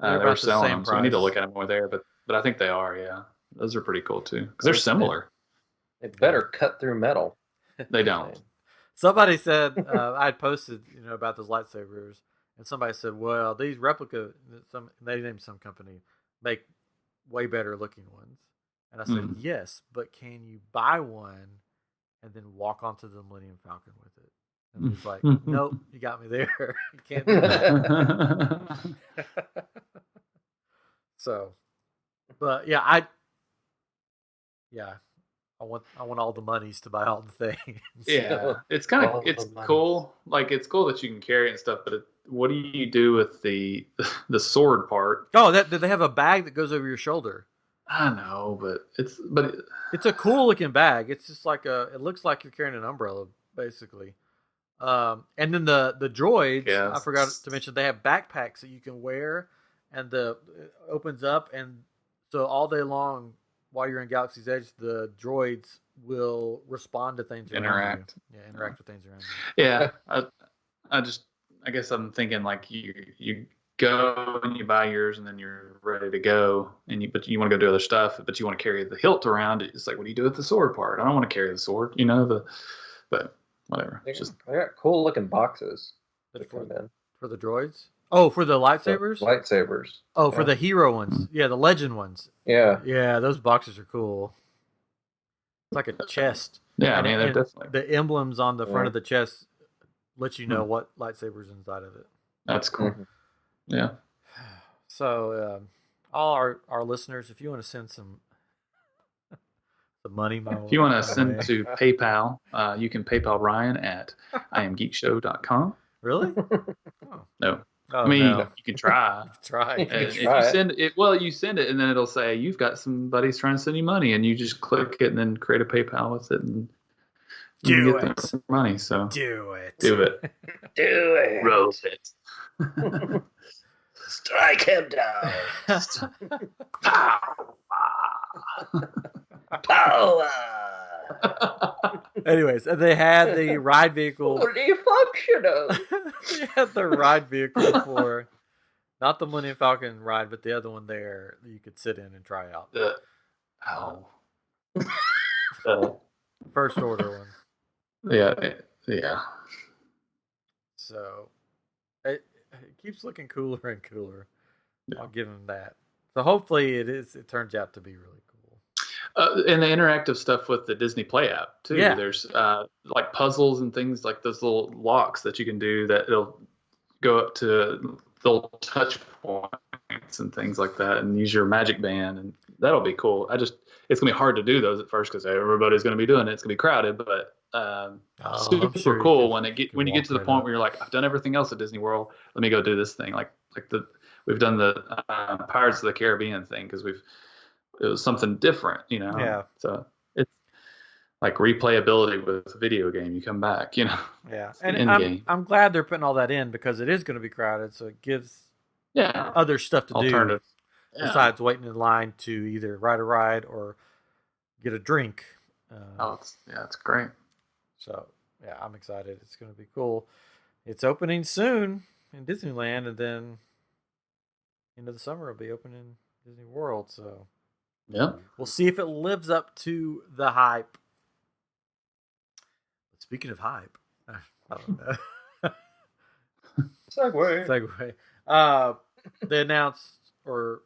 They were selling them, so we need to look at them more there. But I think they are. Yeah, those are pretty cool too because they're similar. They better cut through metal. They don't. Somebody said I had posted about those lightsabers, and somebody said, "Well, these replica they named some company make way better looking ones." And I said, "Yes, but can you buy one and then walk onto the Millennium Falcon with it?" And he's like, "Nope, you got me there. You can't do that." So, but yeah, I want all the monies to buy all the things. Yeah, it's cool. Like it's cool that you can carry it and stuff, but what do you do with the sword part? Oh, they have a bag that goes over your shoulder. I know, but it's a cool looking bag. It's just like it looks like you're carrying an umbrella basically. And then the droids, I forgot to mention, they have backpacks that you can wear, and it opens up, and so all day long while you're in Galaxy's Edge, the droids will respond to things around you. Yeah, interact with things around you. Yeah, I guess I'm thinking like you go and you buy yours, and then you're ready to go, but you want to go do other stuff, but you want to carry the hilt around. It's like, what do you do with the sword part? I don't want to carry the sword, but whatever. They got cool looking boxes for the droids. Oh, for the lightsabers? Lightsabers. Oh, for the hero ones. Yeah, the legend ones. Yeah. Yeah, those boxes are cool. It's like a chest. Yeah, and, I mean, they're and definitely. the emblems on the front Yeah. of the chest let you know what lightsaber's inside of it. That's cool. Mhm. Yeah. So, all our listeners, if you want to send some money my way. If you want to send to PayPal, you can PayPal Ryan at iamgeekshow.com. Really? Oh. No. Oh, I mean, no. you can try. Try. If you send it, you send it, and then it'll say you've got somebody's trying to send you money, and you just click it, and then create a PayPal with it, and you get the money. So do it. Do it. Roll it. Strike him down. Power. Anyways, they had the ride vehicle. Fully functional. They had the ride vehicle for not the Millennium Falcon ride, but the other one there that you could sit in and try out. First order one. Yeah. So it keeps looking cooler and cooler. Yeah. I'll give him that. So hopefully it turns out to be really cool. And the interactive stuff with the Disney Play app too. Yeah. There's like puzzles and things like those little locks that you can do that it'll go up to little touch points and things like that, and use your magic band, and that'll be cool. It's gonna be hard to do those at first because everybody's gonna be doing it. It's gonna be crowded, but super cool when you get to the point where you're like, I've done everything else at Disney World. Let me go do this thing. We've done the Pirates of the Caribbean thing because it was something different, you know. Yeah. So it's like replayability with a video game. You come back, you know. Yeah, and I'm glad they're putting all that in because it is going to be crowded, so it gives other stuff to do besides waiting in line to either ride a ride or get a drink. It's great. So yeah, I'm excited. It's going to be cool. It's opening soon in Disneyland, and then end of the summer it'll be open in Disney World. So yeah, we'll see if it lives up to the hype. But speaking of hype, I don't know. Segue. They announced or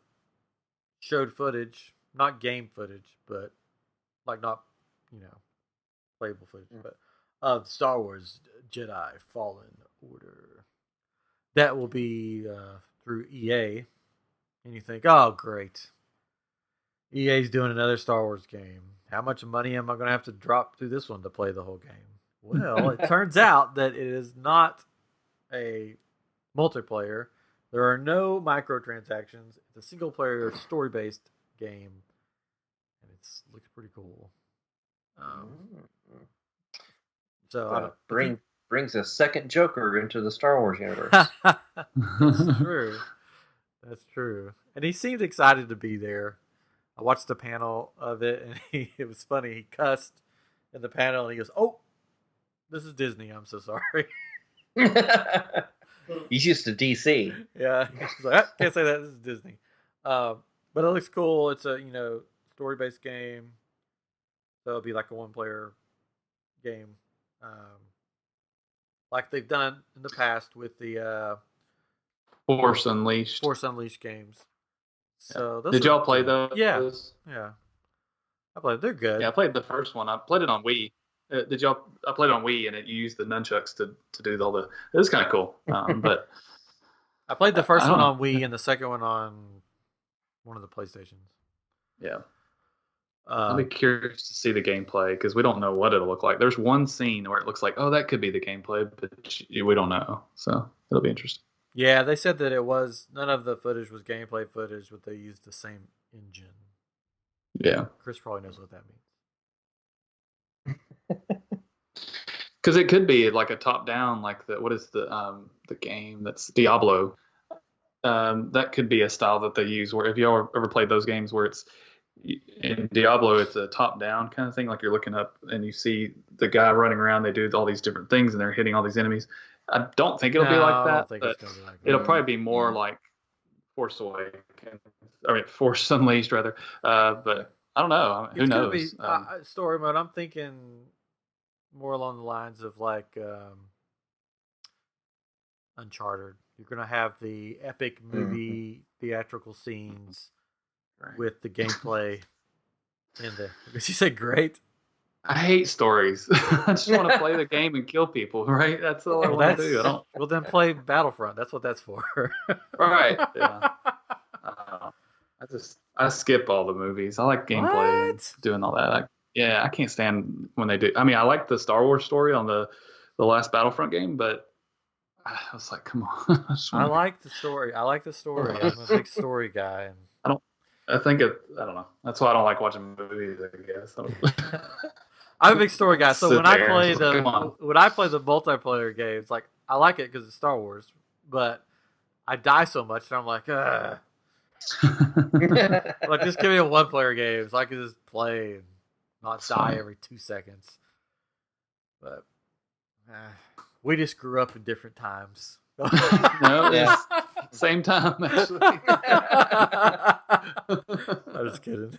showed footage, not game footage, but like not, playable footage, but of Star Wars Jedi Fallen Order. That will be through EA. And you think, oh, great. EA's doing another Star Wars game. How much money am I going to have to drop through this one to play the whole game? Well, it turns out that it is not a multiplayer. There are no microtransactions. It's a single-player, story-based game. And it looks pretty cool. So brings a second Joker into the Star Wars universe. That's true. That's true. And he seemed excited to be there. I watched the panel of it, and it was funny. He cussed in the panel, and he goes, "Oh, this is Disney. I'm so sorry." He's used to DC. Yeah, he's like, I can't say that. This is Disney. But it looks cool. It's a story-based game. So it'll be like a one-player game, like they've done in the past with the Force Unleashed games. So did y'all play those? Yeah. I played. They're good. Yeah, I played the first one. I played it on Wii. I played it on Wii, and you used the nunchucks to do all the. It was kind of cool, but I played the first one on Wii and the second one on one of the PlayStations. Yeah. I'll be curious to see the gameplay because we don't know what it'll look like. There's one scene where it looks like, oh, that could be the gameplay, but we don't know. So it'll be interesting. Yeah, they said that none of the footage was gameplay footage, but they used the same engine. Yeah. Chris probably knows what that means. Because it could be like a top-down, like what is the game that's Diablo? That could be a style that they use. Where if y'all ever played those games where it's in Diablo, it's a top-down kind of thing. Like you're looking up and you see the guy running around. They do all these different things and they're hitting all these enemies. I don't think it'll be like that. But it'll probably be more like Force Unleashed rather. But I don't know. Who knows? It's gonna be story mode. I'm thinking more along the lines of like Uncharted You're gonna have the epic movie theatrical scenes with the gameplay in the. Did you say great? I hate stories. I just want to play the game and kill people, right? That's all I want to do. I don't. Well, then play Battlefront. That's what that's for. Right. Yeah. I skip all the movies. I like gameplay and doing all that. I can't stand when they do. I mean, I like the Star Wars story on the last Battlefront game, but I was like, come on. I like the story. I'm a big story guy. And I don't know. That's why I don't like watching movies, I guess. I'm a big story guy. So when I play the multiplayer games, like I like it because it's Star Wars, but I die so much that I'm like, like just give me a one-player game so I can just play and not die every 2 seconds. But we just grew up in different times. No, yeah. Same time actually. I'm just kidding.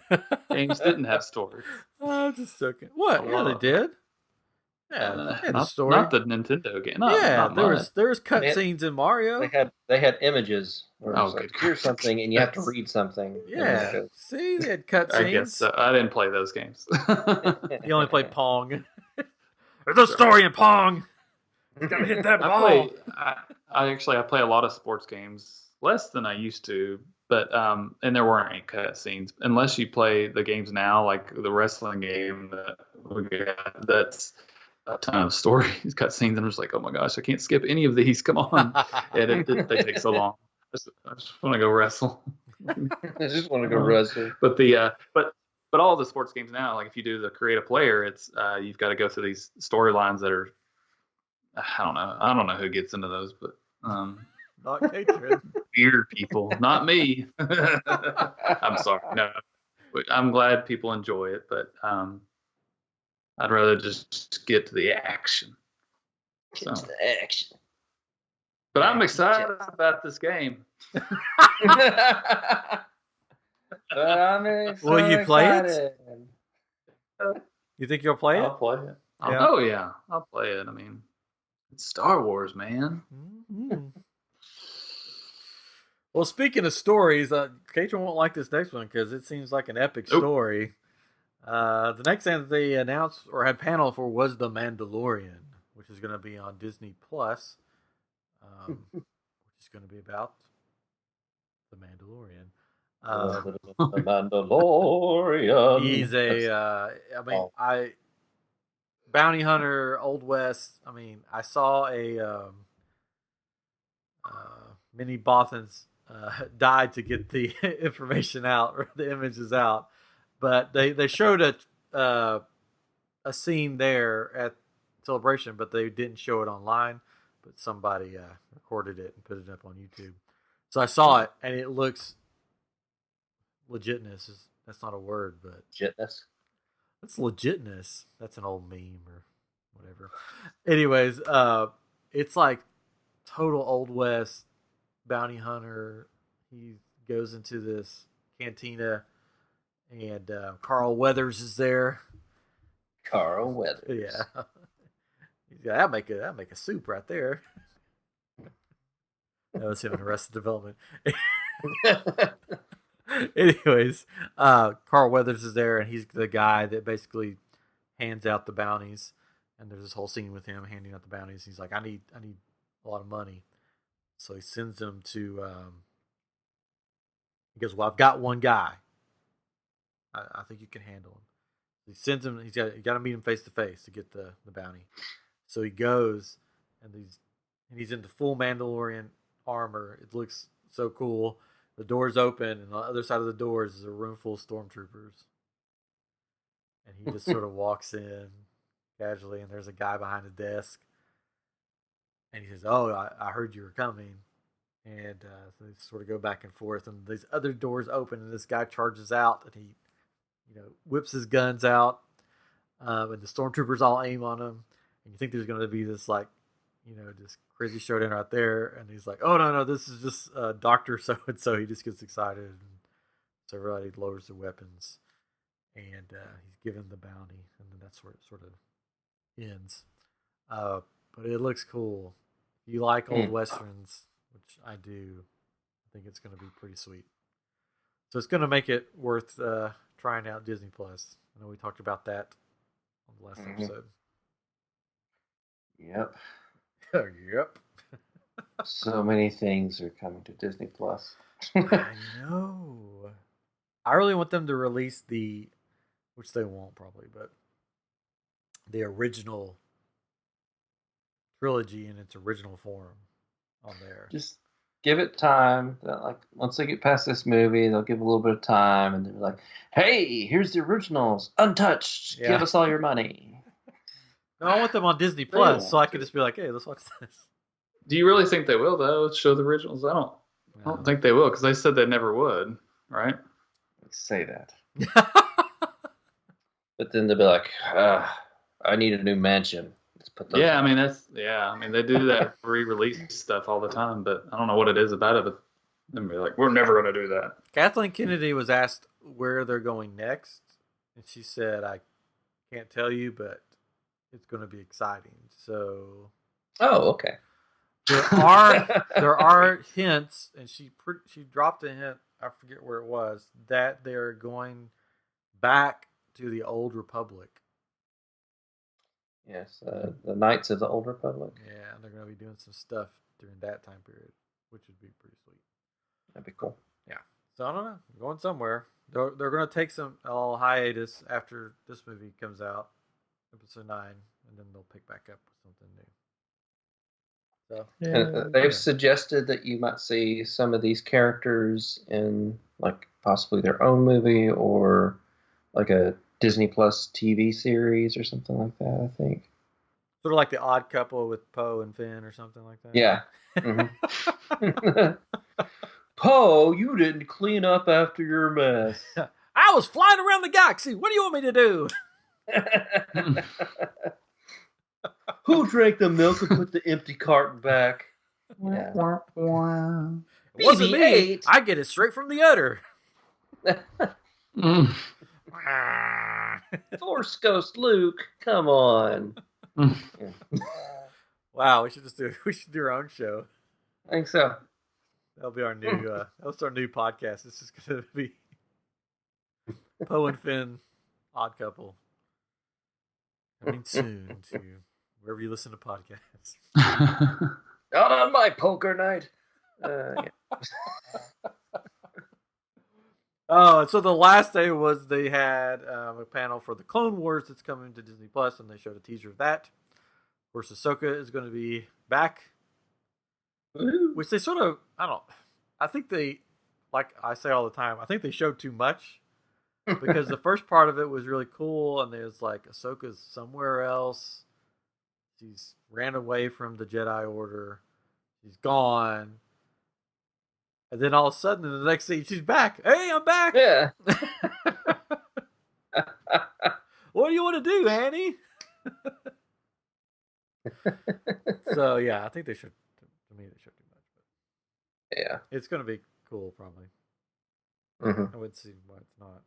Games didn't have stories. I'm just joking. What? Yeah, they did. Yeah, not the Nintendo game. There was cutscenes in Mario. They had images. Good. Here's something, and you have to read something. Yeah. See, they had cutscenes. I guess so. I didn't play those games. You only played Pong. There's a story in Pong. You gotta hit that ball. I play a lot of sports games, less than I used to, but and there weren't any cutscenes unless you play the games now, like the wrestling game that we got. That's a ton of stories, cutscenes. I'm just like, oh my gosh, I can't skip any of these. Come on, they take so long. I just want to go wrestle. I just want to go wrestle. But but all the sports games now, like if you do the create a player, it's you've got to go through these storylines that are. I don't know who gets into those, but not Catherine. Weird people, not me. I'm sorry. No, I'm glad people enjoy it, but I'd rather just get to the action. Get to the action. But I'm excited about this game. Will you play it? You think you'll play it? I'll play it. Yeah. Oh yeah, I'll play it. I mean, it's Star Wars, man. Mm-hmm. Well, speaking of stories, Katrin won't like this next one because it seems like an epic story. The next thing that they announced or had panel for was The Mandalorian, which is going to be on Disney Plus, which is going to be about The Mandalorian. The Mandalorian. He's bounty hunter, Old West. I mean, I saw a Minnie Bothans died to get the information out or the images out, but they showed a scene there at Celebration, but they didn't show it online. But somebody recorded it and put it up on YouTube. So I saw it, and it looks legitness. That's not a word, but legitness. That's legitness. That's an old meme or whatever. Anyways, it's like total Old West bounty hunter. He goes into this cantina, and Carl Weathers is there. Carl Weathers. Yeah. That'd make a soup right there. That was him in Arrested Development. Anyways, Carl Weathers is there, and he's the guy that basically hands out the bounties. And there's this whole scene with him handing out the bounties. He's like, I need a lot of money. So he sends them to. He goes, well, I've got one guy. I think you can handle him. He sends him. You got to meet him face to face to get the bounty. So he goes, and he's in the full Mandalorian armor. It looks so cool. The doors open, and on the other side of the doors is a room full of stormtroopers. And he just sort of walks in casually, and there's a guy behind the desk. And he says, oh, I heard you were coming. And so they sort of go back and forth, and these other doors open, and this guy charges out, and he whips his guns out, and the stormtroopers all aim on him. And you think there's going to be this, this crazy showdown right there. And he's like, oh, no, this is just Dr. So-and-so. He just gets excited. And so everybody lowers their weapons. And he's given the bounty. And then that's where it sort of ends. But it looks cool. If you like old Westerns, which I do. I think it's going to be pretty sweet. So it's going to make it worth trying out Disney Plus. I know we talked about that on the last episode. Yep. Yep. So many things are coming to Disney Plus. I know. I really want them to release which they won't probably, but the original trilogy in its original form on there. Just give it time. Like once they get past this movie, they'll give a little bit of time, and they're like, "Hey, here's the originals, untouched. Yeah. Give us all your money." No, I want them on Disney Plus, so I can just be like, "Hey, let's watch this." Do you really think they will though? Show the originals? I don't think they will because they said they never would, right? They say that, but then they'll be like, "I need a new mansion. Let's put those." Yeah, I mean they do that re-release stuff all the time, but I don't know what it is about it. But they'll be like, we're never going to do that. Kathleen Kennedy was asked where they're going next, and she said, "I can't tell you, but it's going to be exciting." So, okay. there are hints, and she dropped a hint. I forget where it was, that they're going back to the Old Republic. Yes, the Knights of the Old Republic. Yeah, and they're going to be doing some stuff during that time period, which would be pretty sweet. That'd be cool. Yeah. So I don't know. Going somewhere. They're going to take some hiatus after this movie comes out, episode 9, and then they'll pick back up with something new. So they've suggested that you might see some of these characters in like possibly their own movie or like a Disney Plus TV series or something like that, I think. Sort of like The Odd Couple with Poe and Finn or something like that. Yeah. Mm-hmm. Poe, you didn't clean up after your mess. I was flying around the galaxy. What do you want me to do? Who drank the milk and put the empty carton back? Yeah. It wasn't me. I get it straight from the udder. Force Ghost Luke, come on. Wow, we should do our own show. I think so. That'll be our new that's our new podcast. This is gonna be Poe and Finn, Odd Couple. Coming soon to wherever you listen to podcasts. Not on my poker night. Oh, so the last day was they had a panel for the Clone Wars that's coming to Disney Plus, and they showed a teaser of that. Of course, Ahsoka is going to be back, which they sort of, I think they, like I say all the time, I think they showed too much because the first part of it was really cool, and there's like Ahsoka's somewhere else. She's ran away from the Jedi Order. She's gone. And then all of a sudden, in the next scene, she's back. Hey, I'm back. Yeah. What do you want to do, Annie? So, yeah, I think they should. To me, they should do much. But yeah. it's going to be cool, probably. Mm-hmm. I would see why it's not.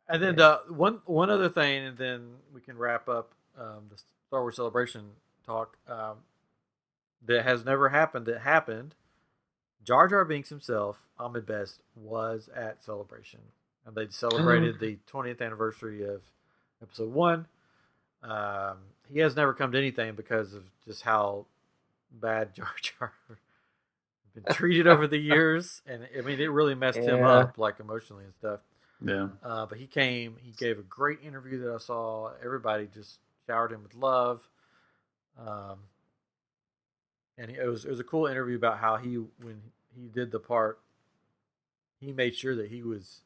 And then one other thing, and then we can wrap up the Star Wars Celebration talk. That has never happened. That happened. Jar Jar Binks himself, Ahmed Best, was at Celebration, and they celebrated the 20th anniversary of Episode 1. He has never come to anything because of just how bad Jar Jar been treated over the years, and I mean it really messed him up, like emotionally and stuff. Yeah. But he came. He gave a great interview that I saw. Everybody just showered him with love. And it was a cool interview about how when he did the part, he made sure that he was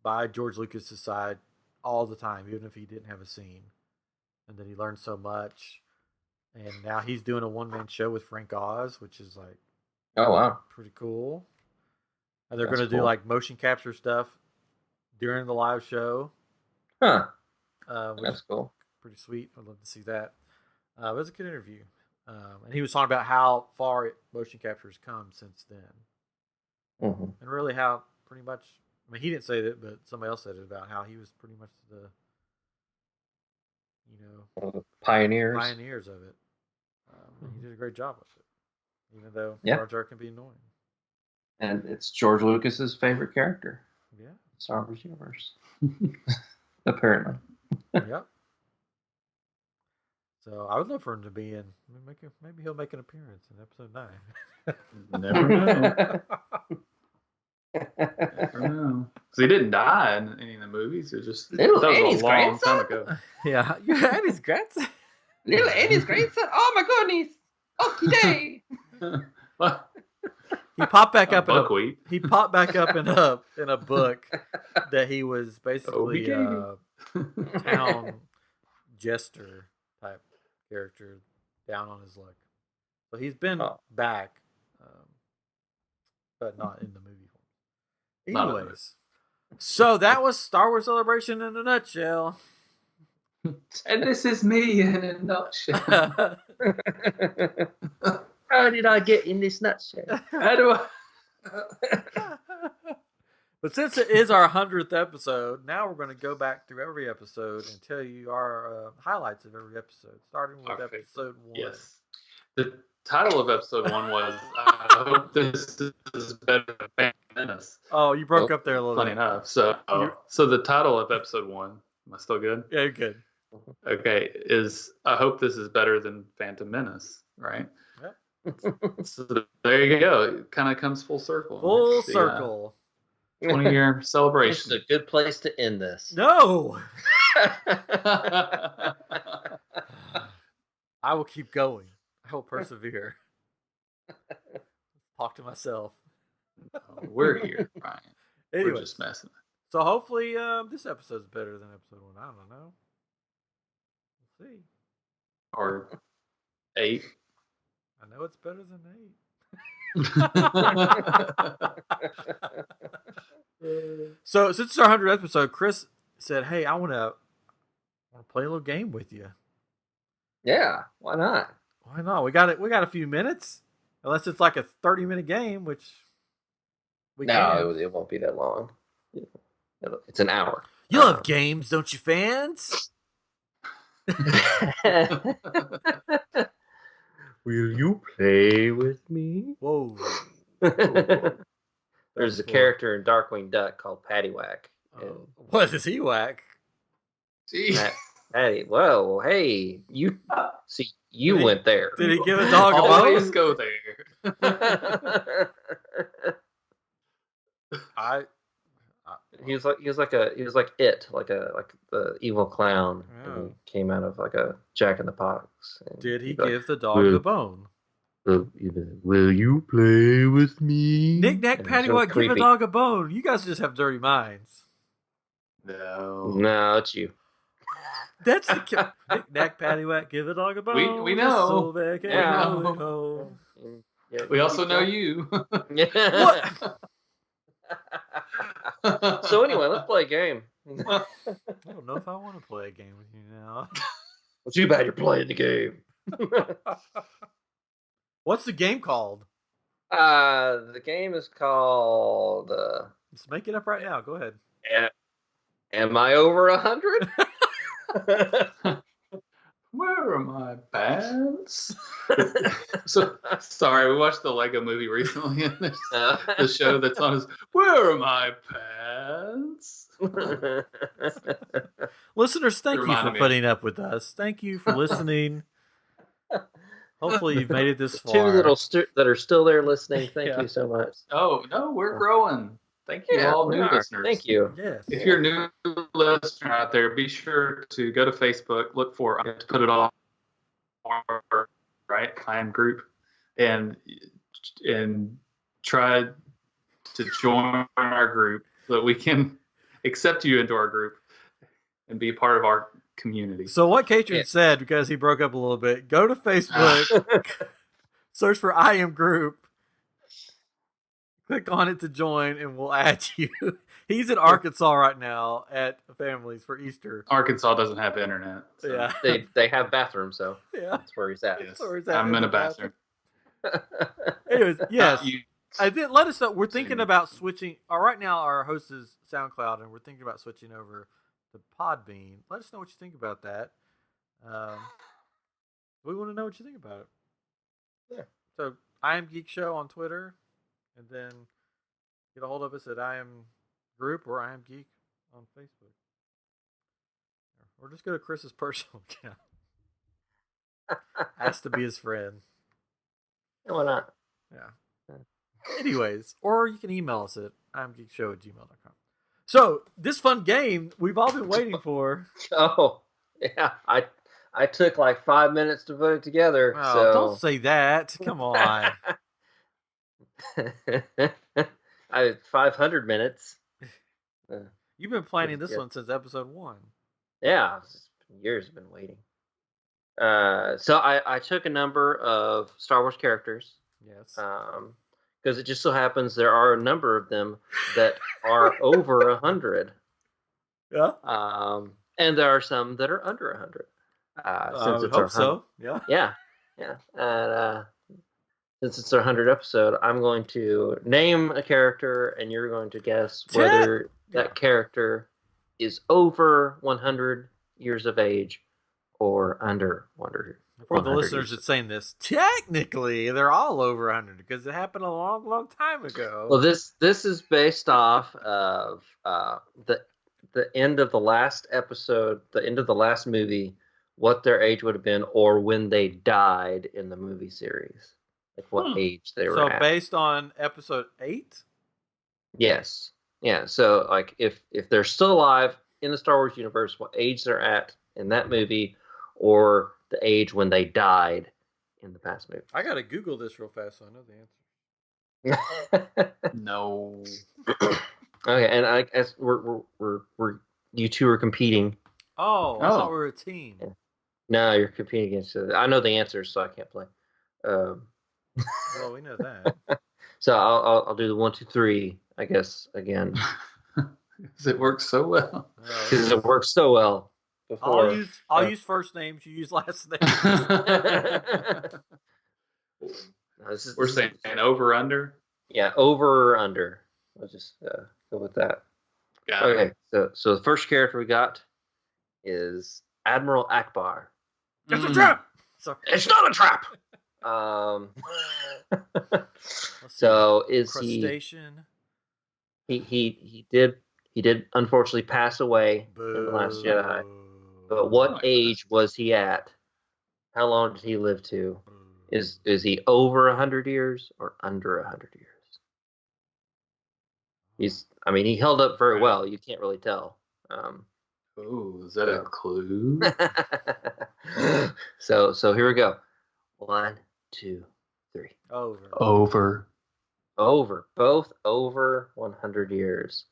by George Lucas's side all the time, even if he didn't have a scene, and that he learned so much. And now he's doing a one-man show with Frank Oz, which is like, oh wow, pretty cool. And they're going to do like motion capture stuff during the live show. Huh? Which That's cool. Pretty sweet. I'd love to see that. It was a good interview. And he was talking about how far motion capture has come since then. Mm-hmm. And really how pretty much, I mean, he didn't say that, but somebody else said it about how he was pretty much the pioneers of it. He did a great job with it, even though Yeah. Jar Jar can be annoying. And it's George Lucas's favorite character. Yeah. Star Wars universe. Apparently. Yep. So I would love for him to be in. Maybe he'll make an appearance in episode 9. Never know. Never know. Because he didn't die in any of the movies. It just Little that was Annie's a long grandson? time ago. Yeah, Annie's grandson. Little Annie's grandson. Oh my goodness. Okay, day. He popped back up in buckwheat. He popped back up in a book that he was basically a town jester type character, down on his luck. So he's been back, but not in the movie form. Anyways, so that was Star Wars Celebration in a nutshell. And this is me in a nutshell. How did I get in this nutshell? How do I? But since it is our 100th episode, now we're going to go back through every episode and tell you our highlights of every episode, starting with episode 1. Yes. The title of episode 1 was I hope this is better than Phantom Menace. Oh, you broke up there a little Funny bit. enough. So the title of episode 1, am I still good? Yeah, you're good. Okay, is I hope this is better than Phantom Menace, right? Yeah. So there you go. It kind of comes full circle. Full circle. 20-year celebration. It's a good place to end this. No! I will keep going. I will persevere. Talk to myself. We're here, Ryan. Anyway, We're just messing. So hopefully this episode's better than episode 1. I don't know. We'll see. Or 8. I know it's better than 8. So since it's our 100th episode, Chris said, "Hey, I want to play a little game with you." Yeah, why not? Why not? We got it. We got a few minutes, unless it's like a 30-minute game, which we can. It won't be that long. It's an hour. You love games, don't you, fans? Will you play with me? Whoa. There's a character in Darkwing Duck called Paddywhack. Oh. What does he whack? Patty, whoa, hey, you see, you went there. Did he give a dog a Always bone? go there. He was like it, like the evil clown. Oh. And he came out of like a Jack in the Box. Did he give the dog the bone? Will you play with me? Knick Knack Paddywhack, give a dog a bone. You guys just have dirty minds. No, it's you. That's the Knick Knack Paddywhack, give a dog a bone. We know. So back and Yeah. rolling home. Yeah, We also know you. What? So anyway, let's play a game. I don't know if I want to play a game with you now. Well, too bad you're playing the game. What's the game called? The game is called. Just make it up right now. Go ahead. Am I over 100? Where are my pants? So sorry, we watched the Lego movie recently, and there's the show that's on is Where are my pants? Listeners, thank you for Reminded me. putting up with us. Thank you for listening. Hopefully you've made it this far. Two that are still there listening. Thank Yeah. you so much. Oh no, we're growing. Thank you, all we new are. listeners. Thank you. Yes. If you're a new listener out there, be sure to go to Facebook, look for, I have to put it all, right, Clan Group, and try to join our group so that we can accept you into our group and be part of our community. So what Katrin said, because he broke up a little bit, go to Facebook, search for I Am Group, click on it to join, and we'll add you. He's in Arkansas right now at Families for Easter. Arkansas doesn't have internet. So. Yeah. They have bathrooms, so Yeah. that's where he's at. Yes. That's where he's at, I'm in the a bathroom. Anyways, yes. You- I did let us know. We're thinking Same. about switching. Right now, our host is SoundCloud, and we're thinking about switching over to Podbean. Let us know what you think about that. We want to know what you think about it. So I Am Geek Show on Twitter, and then get a hold of us at I Am Group or I Am Geek on Facebook, or just go to Chris's personal account. Has to be his friend. Why not? Yeah. Anyways, or you can email us at imgeekshow@gmail.com. So this fun game we've all been waiting for. Oh, yeah. I took like 5 minutes to put it together. Oh, so don't say that. Come on. I had 500 minutes. You've been planning this one since episode 1. Yeah, it's just years I've been waiting. So I took a number of Star Wars characters. Yes. Because it just so happens there are a number of them that are over 100. Yeah. And there are some that are under 100. Since it's hope so. Yeah. Yeah. And since it's our 100th episode, I'm going to name a character, and you're going to guess whether that character is over 100 years of age or under 100. For the listeners that's saying this, technically they're all over 100 because it happened a long, long time ago. Well, this is based off of the end of the last episode, the end of the last movie, what their age would have been, or when they died in the movie series, like what age they were at. So based on episode 8? Yes. Yeah. So like if they're still alive in the Star Wars universe, what age they're at in that movie, or the age when they died in the past movie. I gotta Google this real fast so I know the answer. No. Okay, and I guess we're you two are competing. Oh, I thought we were a team. Yeah. No, you're competing against. I know the answers, so I can't play. Well, we know that. So I'll do the 1, 2, 3. I guess again. Because it works so well. Because it works so well. Before. I'll use first names. You use last names. We're saying over under. Yeah, over or under. I'll just go with that. Okay, so the first character we got is Admiral Akbar. It's a trap. Sorry. It's not a trap. So is Crustacean. He did unfortunately pass away in The Last Jedi. But what age was he at? How long did he live to? Is he over 100 years or under 100 years? He held up very well. You can't really tell. Is that a clue? So here we go. 1, 2, 3. Over. Both over 100 years.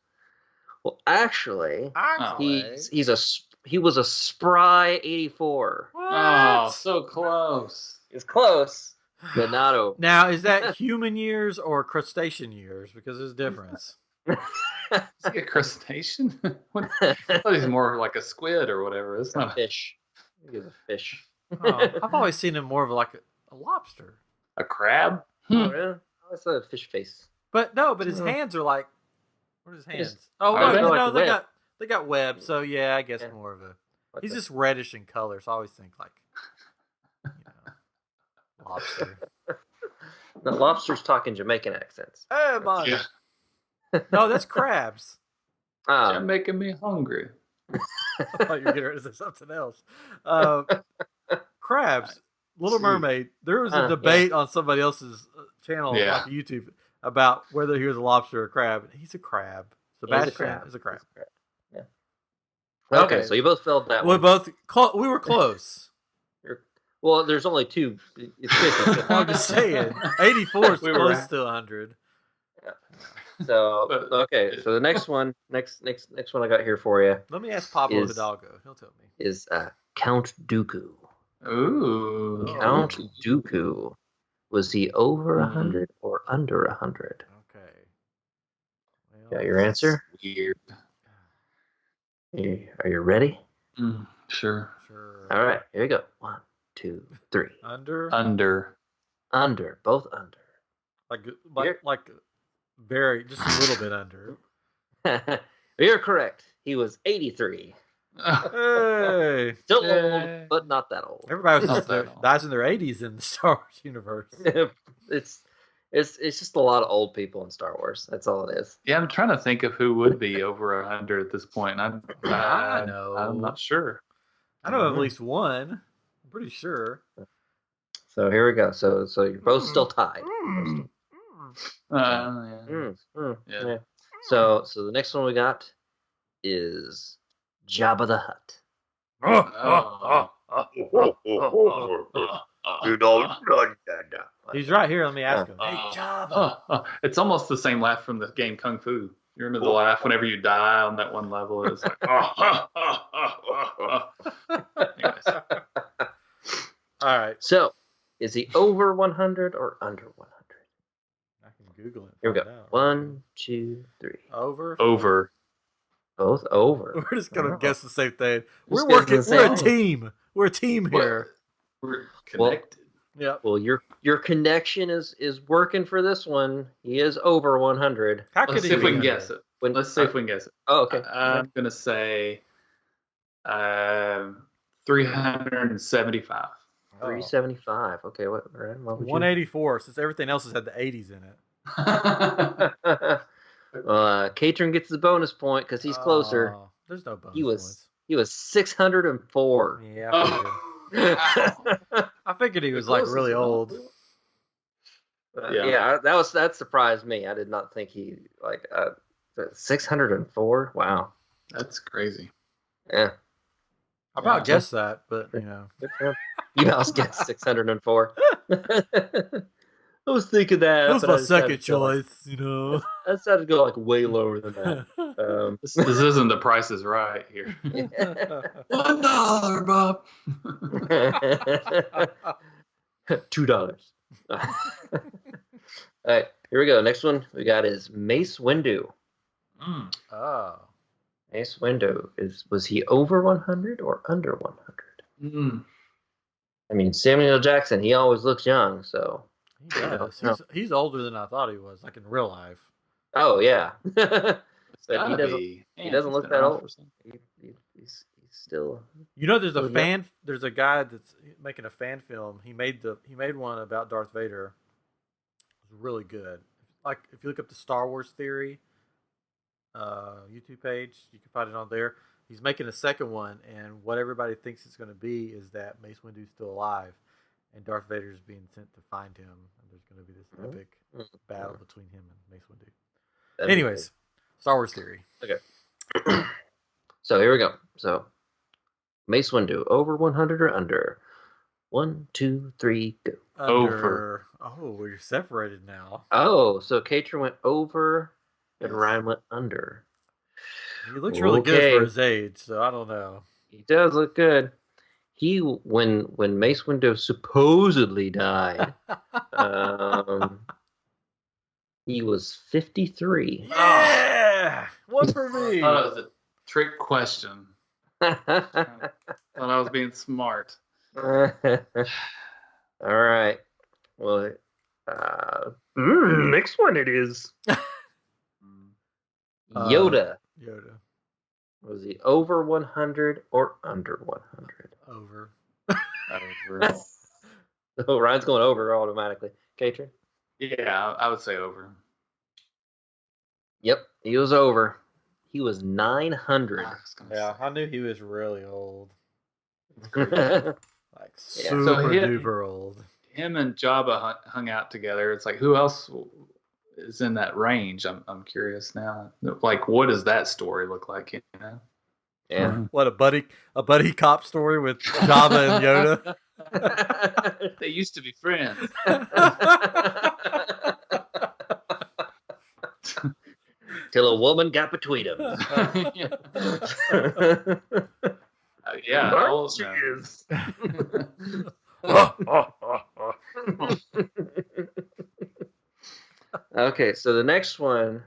Well, actually, he was a spry 84. What? Oh, so close. It's close, but not over. Now, is that human years or crustacean years? Because there's a difference. Is he a crustacean? I thought he's more like a squid or whatever. It's not a fish. He's a fish. I've always seen him more of like a lobster. A crab? Oh, yeah. It's a fish face. But his hands are like. What are his hands? They got webs. So yeah, I guess more of a. He's just reddish in color, so I always think like, lobster. The lobsters talking Jamaican accents. Hey, man. Yeah. No, that's crabs. You're making me hungry. I thought you were getting into something else. Crabs. Little Mermaid. There was a debate on somebody else's channel, like YouTube, about whether he was a lobster or a crab. He's a crab. Sebastian is a crab. Yeah. Okay, so you both felt that one. We were close. Well, there's only 2. It's 50. I'm just saying. 84 is close to 100. Yeah. So okay, so the next one I got here for you. Let me ask Pablo Hidalgo. He'll tell me. Is Count Dooku. Ooh. Count Dooku. Was he over 100 or under 100? Okay. Well, got your answer? Weird. Are you ready? Sure. All right, here we go. 1, 2, 3. Under. Both under. Like very, just a little bit under. You're correct. He was 83. Hey, Still Yay. old, but not that old. everybody Not that old. dies in their 80s in the Star Wars universe. it's just a lot of old people in Star Wars. That's all it is. Yeah, I'm trying to think of who would be over 100 at this point. And I know. I'm not sure. I know of at Mhm. least one. I'm pretty sure. So here we go. So you're both still tied. Yeah. Yeah. So the next one we got is Jabba the Hutt. He's right here. Let me ask him. Hey, Jabba. It's almost the same laugh from the game Kung Fu. You remember the laugh whenever you die on that one level? It's like, Anyways. All right. So, is he over 100 or under 100? I can Google it. Here we go. Find out. 1, 2, 3. Over. Over. Both over. We're just gonna Oh. guess the same thing. Just We're guessing working. the We're a same. team. We're a team here. We're connected. Yep. Well, your connection is working for this one. He is over 100. How could Let's he see if we be can under? guess it. Let's see if we can guess it. Oh, okay. I'm going to say 375. 375. Okay, what? Ryan, what would you? 184. Since everything else has had the 80s in it. Katrin gets the bonus point because he's closer. Oh, there's no bonus He was points. he was 604. Yeah, I figured he was like closest really one. old. Yeah. That surprised me. I did not think he 604. Wow. That's crazy. Yeah. I about Yeah. guessed that, but you know. Good for him. You mouse guessed 604. I was thinking that. That was but my I decided second to go like- choice, you know. I decided to go like way lower than that. This isn't the Price is Right here. $1, Bob. $2. All right, here we go. Next one we got is Mace Windu. Oh. Mace Windu was he over 100 or under 100? I mean, Samuel L. Jackson, he always looks young, so. He does. No. He's older than I thought he was, like in real life. Oh yeah. It's But gotta he doesn't. be. He Man, doesn't he's look been that around old. for some- He's still. You know, there's a Oh, yeah. There's a guy that's making a fan film. He made one about Darth Vader. It was really good. Like if you look up the Star Wars Theory YouTube page, you can find it on there. He's making a second one, and what everybody thinks it's going to be is that Mace Windu's still alive, and Darth Vader is being sent to find him. And there's going to be this epic battle between him and Mace Windu. Anyways, Star Wars Theory. Okay. So here we go. So Mace Windu, over 100 or under? 1, 2, 3, go. Over. Oh, we're separated now. Oh, so Katrin went over and Ryan went under. He looks really good Okay. for his age, so I don't know. He does look good. When Mace Windu supposedly died, he was 53. Yeah! One for I me. thought it was a trick question. Thought I was being smart. All right. Well, next one it is. Yoda. Yoda. Was he over 100 or under 100? Over. Over. So Ryan's going over automatically. Katrin? Yeah, I would say over. Yep, he was over. He was 900. Yeah, I knew he was really old. Yeah. Like Yeah. super So he- duper old. Him and Jabba hung out together. It's like, who else is in that range? I'm curious now. Like, what does that story look like? You know? Yeah. What a buddy cop story with Jabba and Yoda. They used to be friends. Till a woman got between them. Yeah. There she is. Okay, so the next one,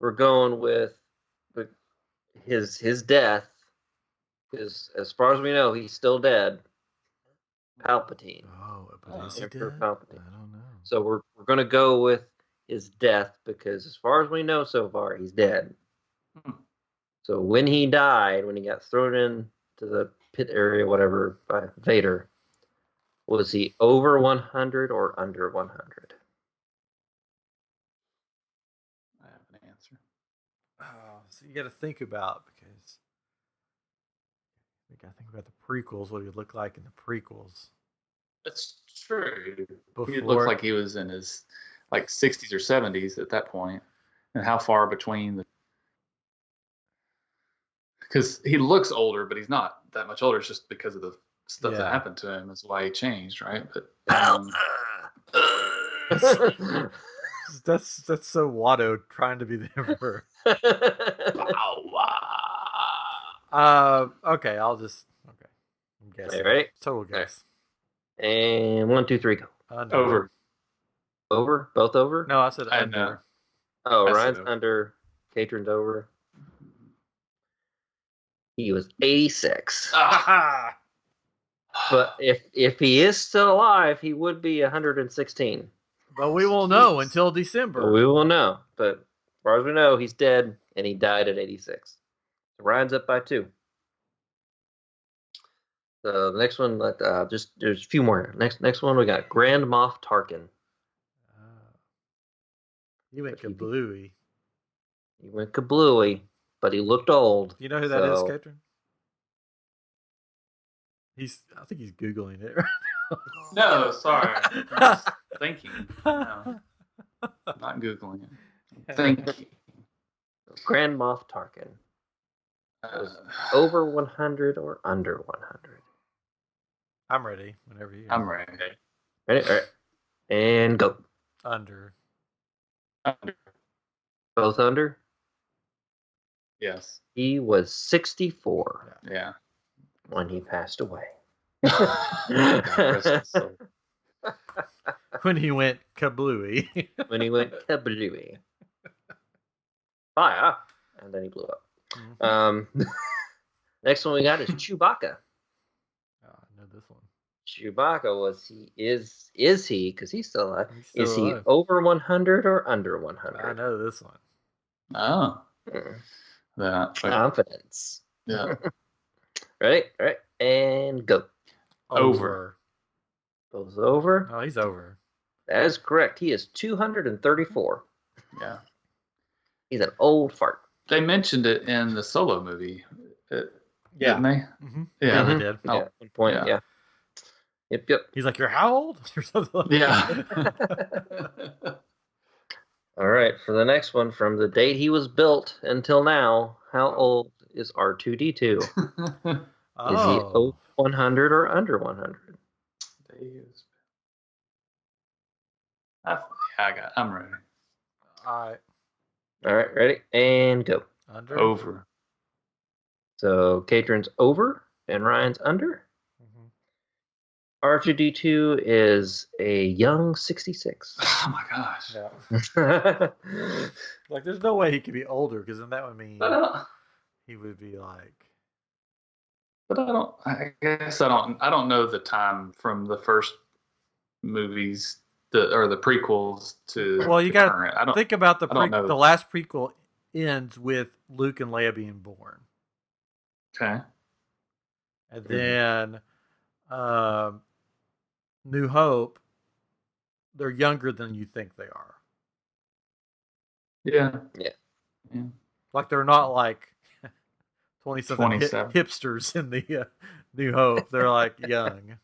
we're going with his death, because as far as we know, he's still dead. Palpatine. Oh, but is he Emperor dead? Palpatine. I don't know. So we're going to go with his death because as far as we know so far, he's dead. So when he died, when he got thrown into the pit area, whatever, by Vader, was he over 100 or under 100? I have an answer. So you got to think about, because you got to think about the prequels. What he would look like in the prequels. That's true. Before, He looks like he was in his 60s or 70s at that point, and how far between the. Because he looks older, but he's not that much older. It's just because of the stuff that happened to him is why he changed, right? But that's so Watto trying to be the Emperor. Okay, I'm guessing. You ready? Total guess. And 1, 2, 3, go. Under. Over. Over? Both over? No, I said I under. know. Oh, I said Ryan's over. under. Catron's over. He was 86. But if he is still alive, he would be 116. But we won't know until December. We will know. But as far as we know, he's dead, and he died at 86. So Ryan's up by 2. So the next one, there's a few more. Next one, we got Grand Moff Tarkin. You went kablooey. He went kablooey, but he looked old. You know who that is, Catron? I think he's Googling it right now. No, sorry. I was thinking. No, not Googling it. Thinking. Grand Moff Tarkin. Was over 100 or under 100? I'm ready. Whenever you. I'm ready. Ready? All right. And go. Under. Both under? Yes. He was 64. Yeah. When he passed away. When he went kablooey. When he went kablooey. Fire. And then he blew up. Mm-hmm. Next one we got is Chewbacca. Oh, I know this one. Chewbacca is he, because he's still alive, is he alive. over 100 or under 100? I know this one. Oh. Confidence. Yeah. Ready? All right. And go. Over. Goes over. Oh, he's over. That is correct. He is 234. Yeah. He's an old fart. They mentioned it in the Solo movie. Didn't they? Mm-hmm. Yeah, they did. Yeah, at one point, yeah. Yep. He's like, you're how old? Or something like that. All right, for the next one, from the date he was built until now, how old is R2-D2? Is he over 100 or under 100? I'm ready. All right, ready? And go. Under. Over. So Catron's over and Ryan's under. Mm-hmm. R2-D2 is a young 66. Oh my gosh. Yeah. Like, there's no way he could be older, because then that would mean he would be like. But I don't know the time from the first movies or the prequels to. Well, you got to think about the last prequel ends with Luke and Leia being born. Okay. And then New Hope, they're younger than you think they are. Yeah. Like, they're not like 27 hipsters in the New Hope. They're like young.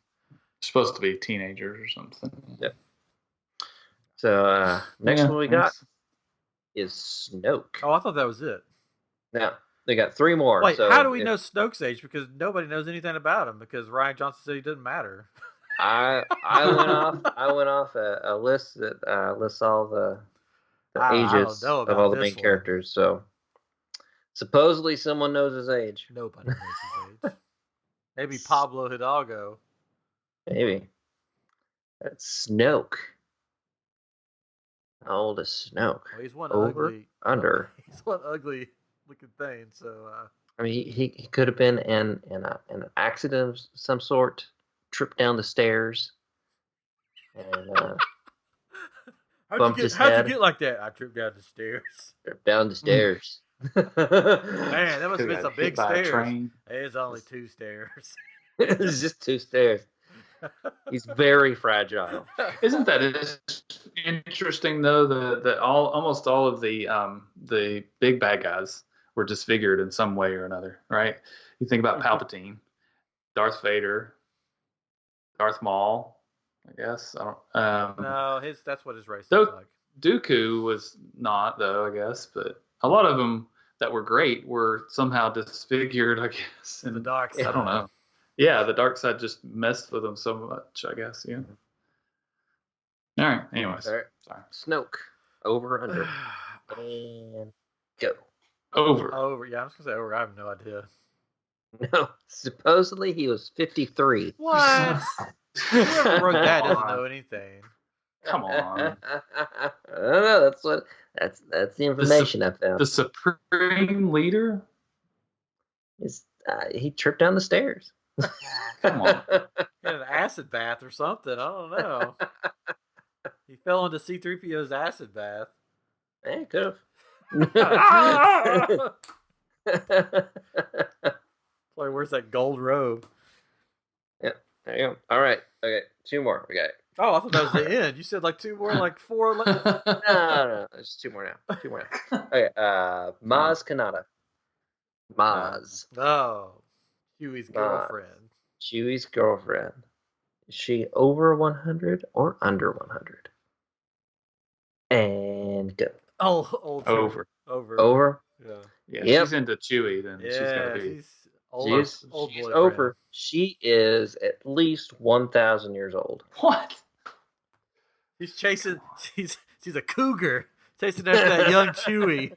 Supposed to be teenagers or something. Yep. So next one we got is Snoke. Oh, I thought that was it. Now they got 3 more. Wait, how do we know Snoke's age? Because nobody knows anything about him. Because Rian Johnson said he didn't matter. I went off a list that lists all the ages of all the main characters. So supposedly someone knows his age. Nobody knows his age. Maybe Pablo Hidalgo. Maybe. That's Snoke. How old is Snoke? Well, he's one over, ugly. Under. He's one ugly looking thing. So. I mean, he could have been in an accident of some sort. Tripped down the stairs. And bumped his head. How'd you get like that? I tripped down the stairs. Tripped down the stairs. Man, that must have been Got some hit big by a stairs. train. It's only 2 stairs. It's just 2 stairs. He's very fragile. Isn't that interesting though? The almost all of the big bad guys were disfigured in some way or another, right? You think about Palpatine, Darth Vader, Darth Maul, I guess. I don't. No, that's what his race looks like. Dooku was not though, I guess, but a lot of them that were great were somehow disfigured, I guess. And The dark side. I don't know. Yeah, the dark side just messed with them so much, I guess. Yeah. All right. Anyways, All right. sorry. Snoke, over, under, and go. Over. Yeah, I was gonna say over. I have no idea. No, supposedly he was 53. What? Whoever wrote that doesn't know anything. Come on. I don't know. That's the information I found. The supreme leader. He tripped down the stairs. Come on. He had an acid bath or something. I don't know. He fell into C-3PO's acid bath. Hey, could Like, where's that gold robe? Yeah, there you go. All right. Okay, 2 more. We got it. Oh, I thought that was the end. You said like 2 more, like 4. No. There's 2 more now. 2 more now. Okay. Maz Kanata. Maz. Oh, Chewie's girlfriend. Chewie's girlfriend. Is she over 100 or under 100? And go. Oh, old Chewie. Over. Yeah. Yeah, Yep. she's into Chewie, then she's gotta be. She's old. She's boyfriend. over. She is at least 1,000 years old. What? She's chasing. She's a cougar chasing after that young Chewie.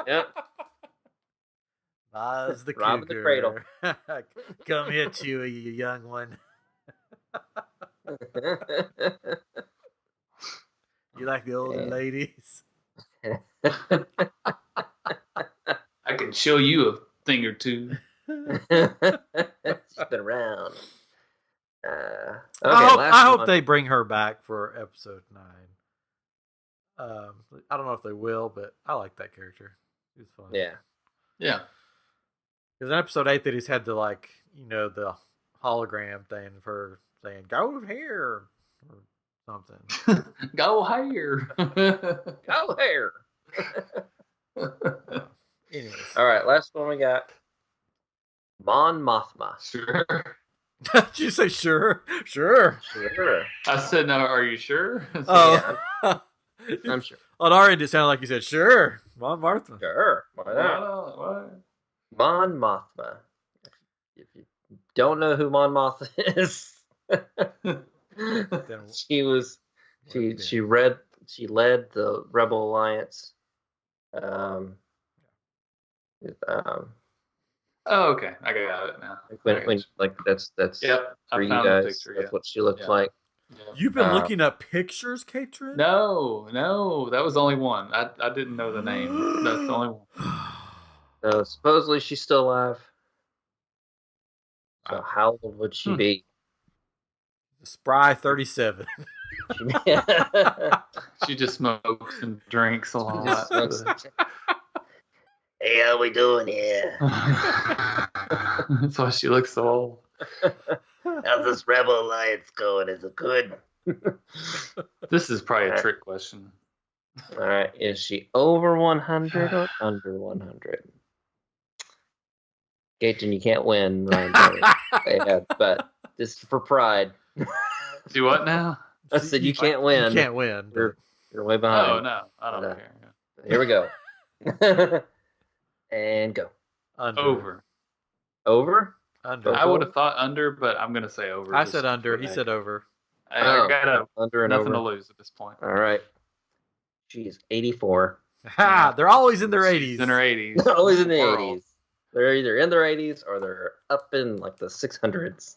Yep. Maz the Robbing the cougar. cradle. Come here, Chewie, you young one. You like the older ladies? I can show you a thing or two. She's been around. Okay, I hope they bring her back for episode 9. I don't know if they will, but I like that character. He was fun. Yeah. Because in episode 8, they just had the the hologram thing of her saying "Go here" or something. Go here. Go here. Anyways. All right, last one we got. Mon Mothma. Sure. Did you say sure? Sure. I said no. Are you sure? Oh, Yeah, I'm sure. On our end, it sounded like you said sure. Mon Martha. Sure. Why not? What? Mon Mothma. If you don't know who Mon Mothma is, she led the Rebel Alliance. Oh, okay. I got it now. When that's Yep. for I you found the guys. picture. That's Yeah. what she looks Yeah. like. Yeah. You've been looking up pictures, Katrin? No, that was only one. I didn't know the name. That's the only one. So supposedly she's still alive. So how old would she be? Spry 37. She just smokes and drinks a lot. Hey, how we doing here? That's why she looks so old. How's this Rebel Alliance going? Is it good? This is probably a trick question. All right. Is she over 100 or under 100? Gaten, you can't win. Yeah, but this is for pride. Do what now? I said you can't win. You can't win. You're way behind. Oh, no. I don't care. Here we go. And go. Under. Over? Under. I would have thought under, but I'm going to say over. I said under. He said over. I got under and nothing over. to lose at this point. All right. She is 84. Ha! They're always in their 80s. In her 80s. They're always in the World. 80s. They're either in their 80s or they're up in like the 600s.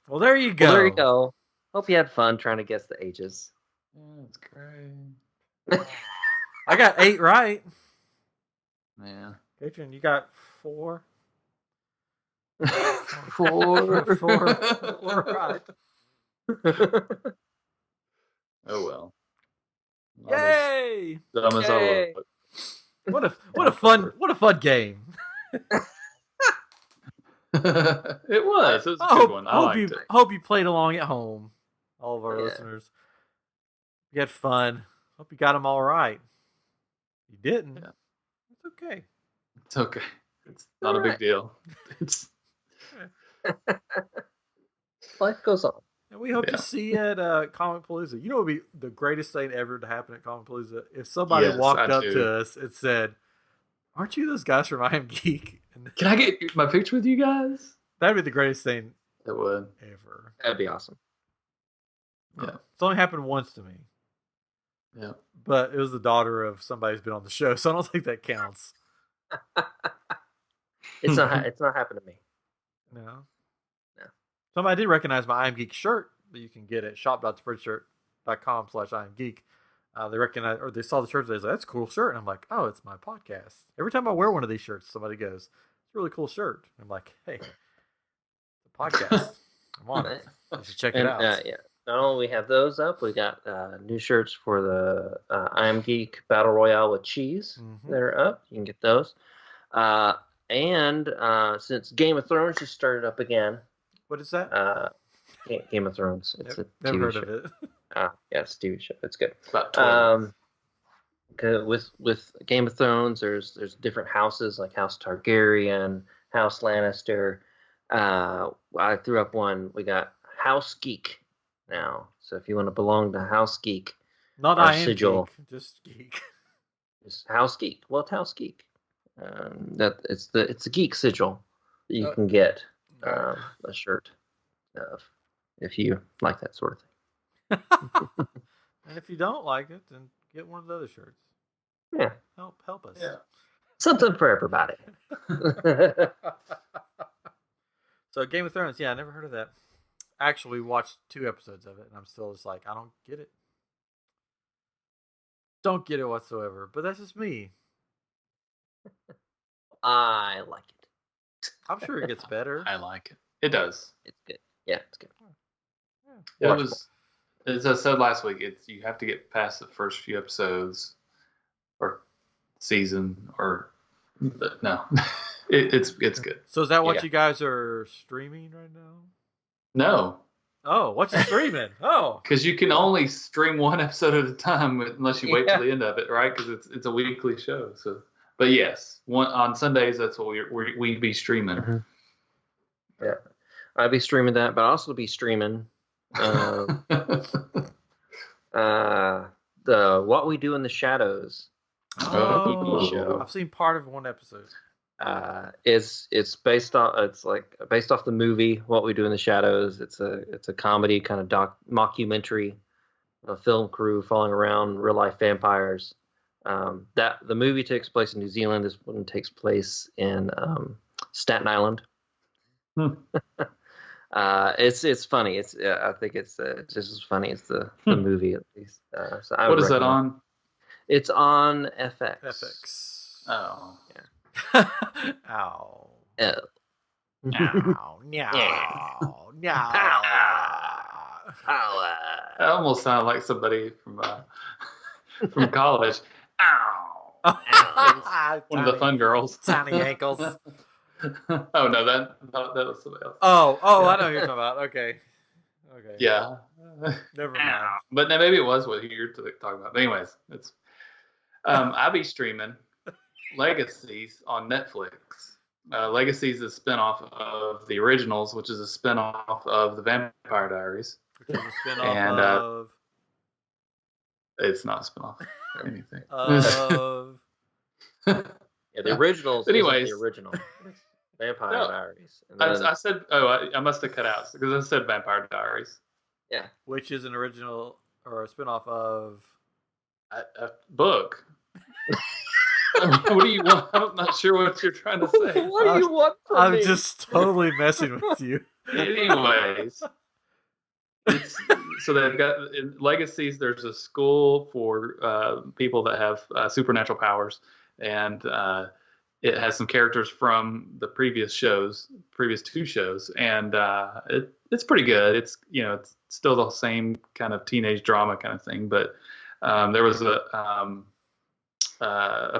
Well, there you go. Well, there you go. Hope you had fun trying to guess the ages. That's great. I got 8 right. Yeah. Katrin, you got 4. 4 4 right. Oh well. Yay! Dumb as I Yay. look. What a fun game. It was. It was a I good one. I liked it. hope you played along at home, all of our Yeah. listeners. You had fun. Hope you got them all right. You didn't. Yeah. It's okay. It's okay. It's not a big deal. It's Life goes on. And we hope Yeah. to see you at Comicpalooza. You know what would be the greatest thing ever to happen at Comicpalooza? If somebody Yes, walked I up do. to us and said, "Aren't you those guys from I Am Geek?" And Can I get my picture with you guys? that'd be the greatest thing It would. ever. That'd be awesome. Yeah. It's only happened once to me, Yeah. but it was the daughter of somebody who's been on the show, so I don't think that counts. It's not. It's not happened to me. No. No. Somebody did recognize my I Am Geek shirt that you can get at shop.spreadshirt.com/IamGeek. They recognize, or they saw the shirt. They was like, "That's a cool shirt." And I'm like, "Oh, it's my podcast." Every time I wear one of these shirts, somebody goes, "It's a really cool shirt." I'm like, "Hey, the podcast. I'm on it. You should check it And, out." yeah. Not only we have those up, we got new shirts for the I Am Geek Battle Royale with cheese Mhm. that are up. You can get those. And since Game of Thrones just started up again, What is that? Game of Thrones. It's a Never TV heard show. of it. Yeah, it's a TV show. It's good. About 12. 'Cause with Game of Thrones, there's different houses like House Targaryen, House Lannister. I threw up one. We got House Geek now. So if you want to belong to House Geek, Not our I Am sigil. Geek, just Geek. it's House Geek. Well, it's House Geek. That it's the geek sigil that you can get a shirt of if you like that sort of thing. And if you don't like it, then get one of the other shirts. Yeah, Help us. Yeah. something for everybody. So Game of Thrones, yeah, I never heard of that. Actually watched 2 episodes of it, and I'm still just like, I don't get it. Don't get it whatsoever. But that's just me. I like it. I'm sure it gets better. I like it. It does. It's good. Yeah, it's good. It Watch was, as I said last week, it's you have to get past the first few episodes or season or no. It's good. So is that what Yeah. you guys are streaming right now? No, Oh, what you streaming? Oh, because you can only stream one episode at a time unless you wait Yeah. till the end of it, right? Because it's a weekly show. So, but yes, on Sundays that's what we'd be streaming. Mhm. Yeah, I'd be streaming that, but I'll also be streaming the What We Do in the Shadows TV show. I've seen part of one episode. It's based off the movie What We Do in the Shadows. It's a comedy kind of mockumentary, a film crew following around real life vampires. That the movie takes place in New Zealand. This one takes place in Staten Island. It's funny. I think it's just as funny as the movie at least. So I What would is that recommend on? it. It's on FX. FX. Oh, Ow. Oh. Meow. Meow. Meow. that almost sounded like somebody from college. Ow! One of the fun girls. Tiny ankles. Oh no, that was somebody else. Oh, I know who you're talking about. Okay. Yeah. Never mind. But no, maybe it was what you're talking about. But anyways, it's I'll be streaming Legacies on Netflix. Legacies is a spinoff of the originals, which is a spinoff of the Vampire Diaries. Which is a spin-off And, of It's not a spinoff or anything. Yeah, the originals. Anyways. The original. It's Vampire No. Diaries. And then, I said, I must have cut out because I said Vampire Diaries. yeah. which is an original or a spin-off of A book. What do you want? I'm not sure what you're trying to say. What do you want from I'm me? just totally messing with you. Anyways, so they've got in Legacies. There's a school for people that have supernatural powers, and it has some characters from the previous 2 shows, and it's pretty good. It's it's still the same kind of teenage drama kind of thing, but There was a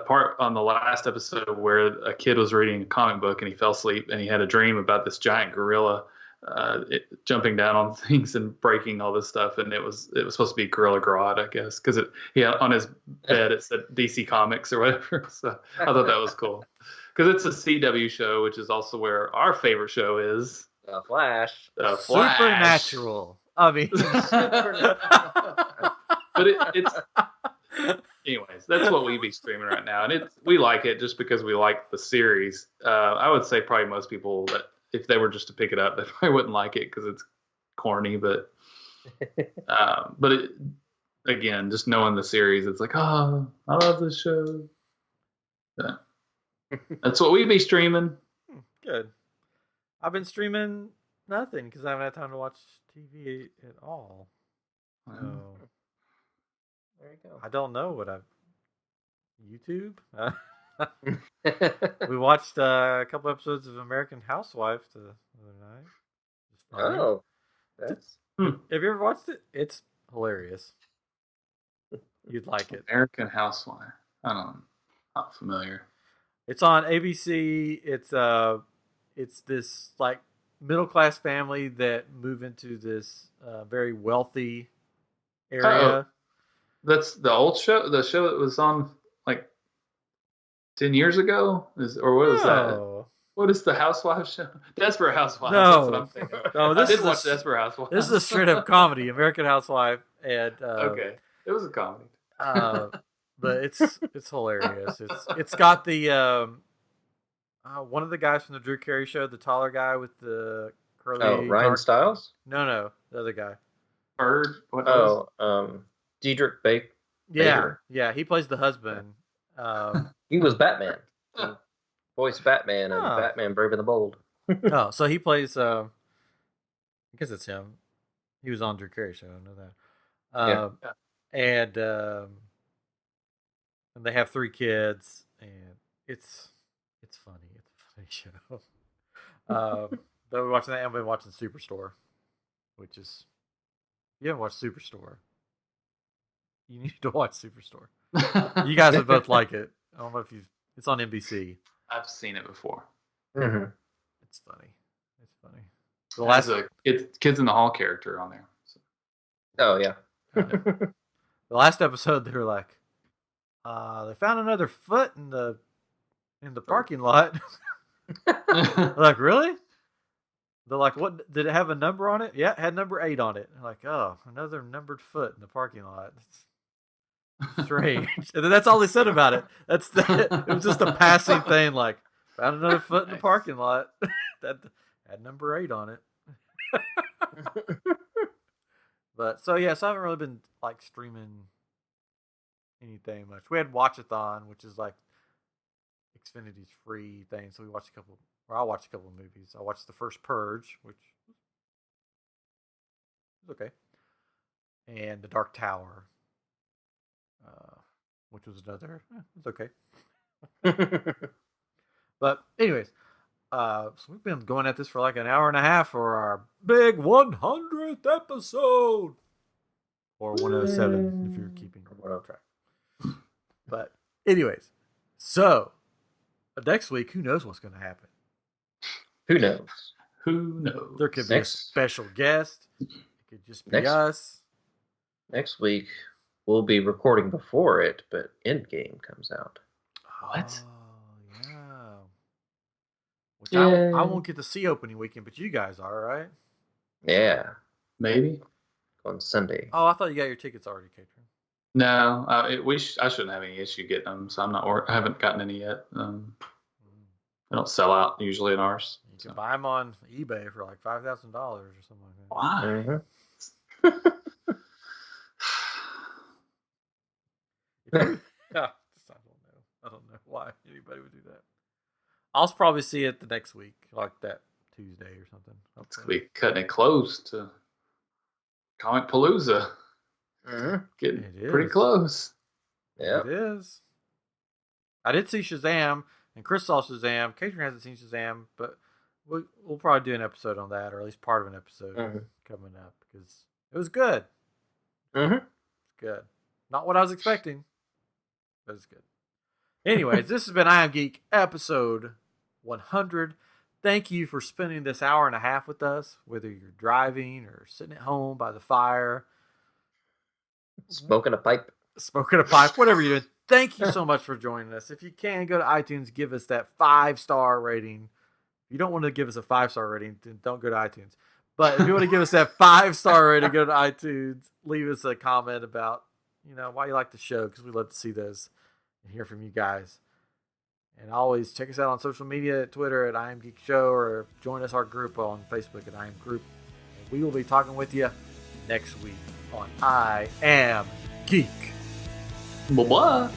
part on the last episode where a kid was reading a comic book and he fell asleep and he had a dream about this giant gorilla jumping down on things and breaking all this stuff, and it was supposed to be Gorilla Grodd, I guess, because on his bed it said DC Comics or whatever. So I thought that was cool because it's a CW show, which is also where our favorite show is. Flash. Flash. Supernatural. I mean, but it's anyways. That's what we be streaming right now, and we like it just because we like the series. I would say probably most people that if they were just to pick it up, they probably wouldn't like it because it's corny. But again, just knowing the series, it's like, oh, I love this show. Yeah. That's what we be streaming. Good. I've been streaming nothing because I haven't had time to watch TV at all. So there you go. I don't know what YouTube. We watched a couple episodes of American Housewife the other night. Oh, that's. Have you ever watched it? It's hilarious. You'd like it. American Housewife. Not familiar. It's on ABC. It's this like middle class family that move into this very wealthy area. That's the old show. The show that was on like 10 years ago, or what is that? What is the Housewives show? Desperate Housewives. No, that's what I'm thinking. No, I did watch Desperate Housewives. This is a straight up comedy, American Housewife, and okay, it was a comedy. But it's hilarious. It's got the one of the guys from the Drew Carey Show, the taller guy with the curly. Oh, Ryan Stiles? No, the other guy. Bird. Diedrich Baker. Yeah, he plays the husband. He was Batman. He voiced Batman and Batman Brave and the Bold. Oh, so he plays. I guess it's him. He was on Drew Carey Show. I know that. And they have 3 kids, and it's funny. It's a funny show. But we're watching that, and we've been watching Superstore, which is if you haven't watched Superstore, you need to watch Superstore. You guys would both like it. I don't know if it's on NBC. I've seen it before. Mm-hmm. It's funny. The last Kids in the Hall character on there. So. Oh yeah. The last episode, they were like, they found another foot in the parking lot. They're like, really? They're like, what? Did it have a number on it? Yeah, it had number 8 on it. They're like, oh, another numbered foot in the parking lot. It's strange. And then that's all they said about it. It was just a passing thing. Like, found another foot in the parking lot that had number 8 on it. But so I haven't really been like streaming anything much. We had Watchathon, which is like Xfinity's free thing. So I watched a couple of movies. I watched the first Purge, which was okay, and The Dark Tower, which was another. It's okay. But anyways, so we've been going at this for like an hour and a half for our big 100th episode, or 107 if you're keeping track. But anyways, so next week, who knows what's going to happen? Who knows? Who knows? There could be a special guest. It could just be us. Next week, we'll be recording before it, but Endgame comes out. What? Oh, yeah. Which I won't get to see opening weekend, but you guys are, right? Yeah. Maybe. On Sunday. Oh, I thought you got your tickets already, Katrin. No, I shouldn't have any issue getting them, so I haven't gotten any yet. They don't sell out usually in ours. You can buy them on eBay for like $5,000 or something like that. Why? Mm-hmm. I don't know why anybody would do that. I'll probably see it the next week, like that Tuesday or something. It's gonna be cutting it close to Comicpalooza. Mm-hmm. Getting pretty close. Yeah, it is. I did see Shazam, and Chris saw Shazam. Katrin hasn't seen Shazam, but we'll probably do an episode on that, or at least part of an episode coming up, because it was good. Mm-hmm. It's good. Not what I was expecting. That was good. Anyways, this has been I Am Geek episode 100. Thank you for spending this hour and a half with us, whether you're driving or sitting at home by the fire, Smoking a pipe, whatever you're doing. Thank you so much for joining us. If you can, go to iTunes, give us that 5-star rating. If you don't want to give us a 5-star rating, then don't go to iTunes. But if you want to give us that 5-star rating, go to iTunes, leave us a comment about, why you like the show, because we love to see those and hear from you guys. And always check us out on social media, at Twitter at I Am Geek Show, or join us our group on Facebook at I Am Group. And we will be talking with you next week on I Am Geek. Bye-bye.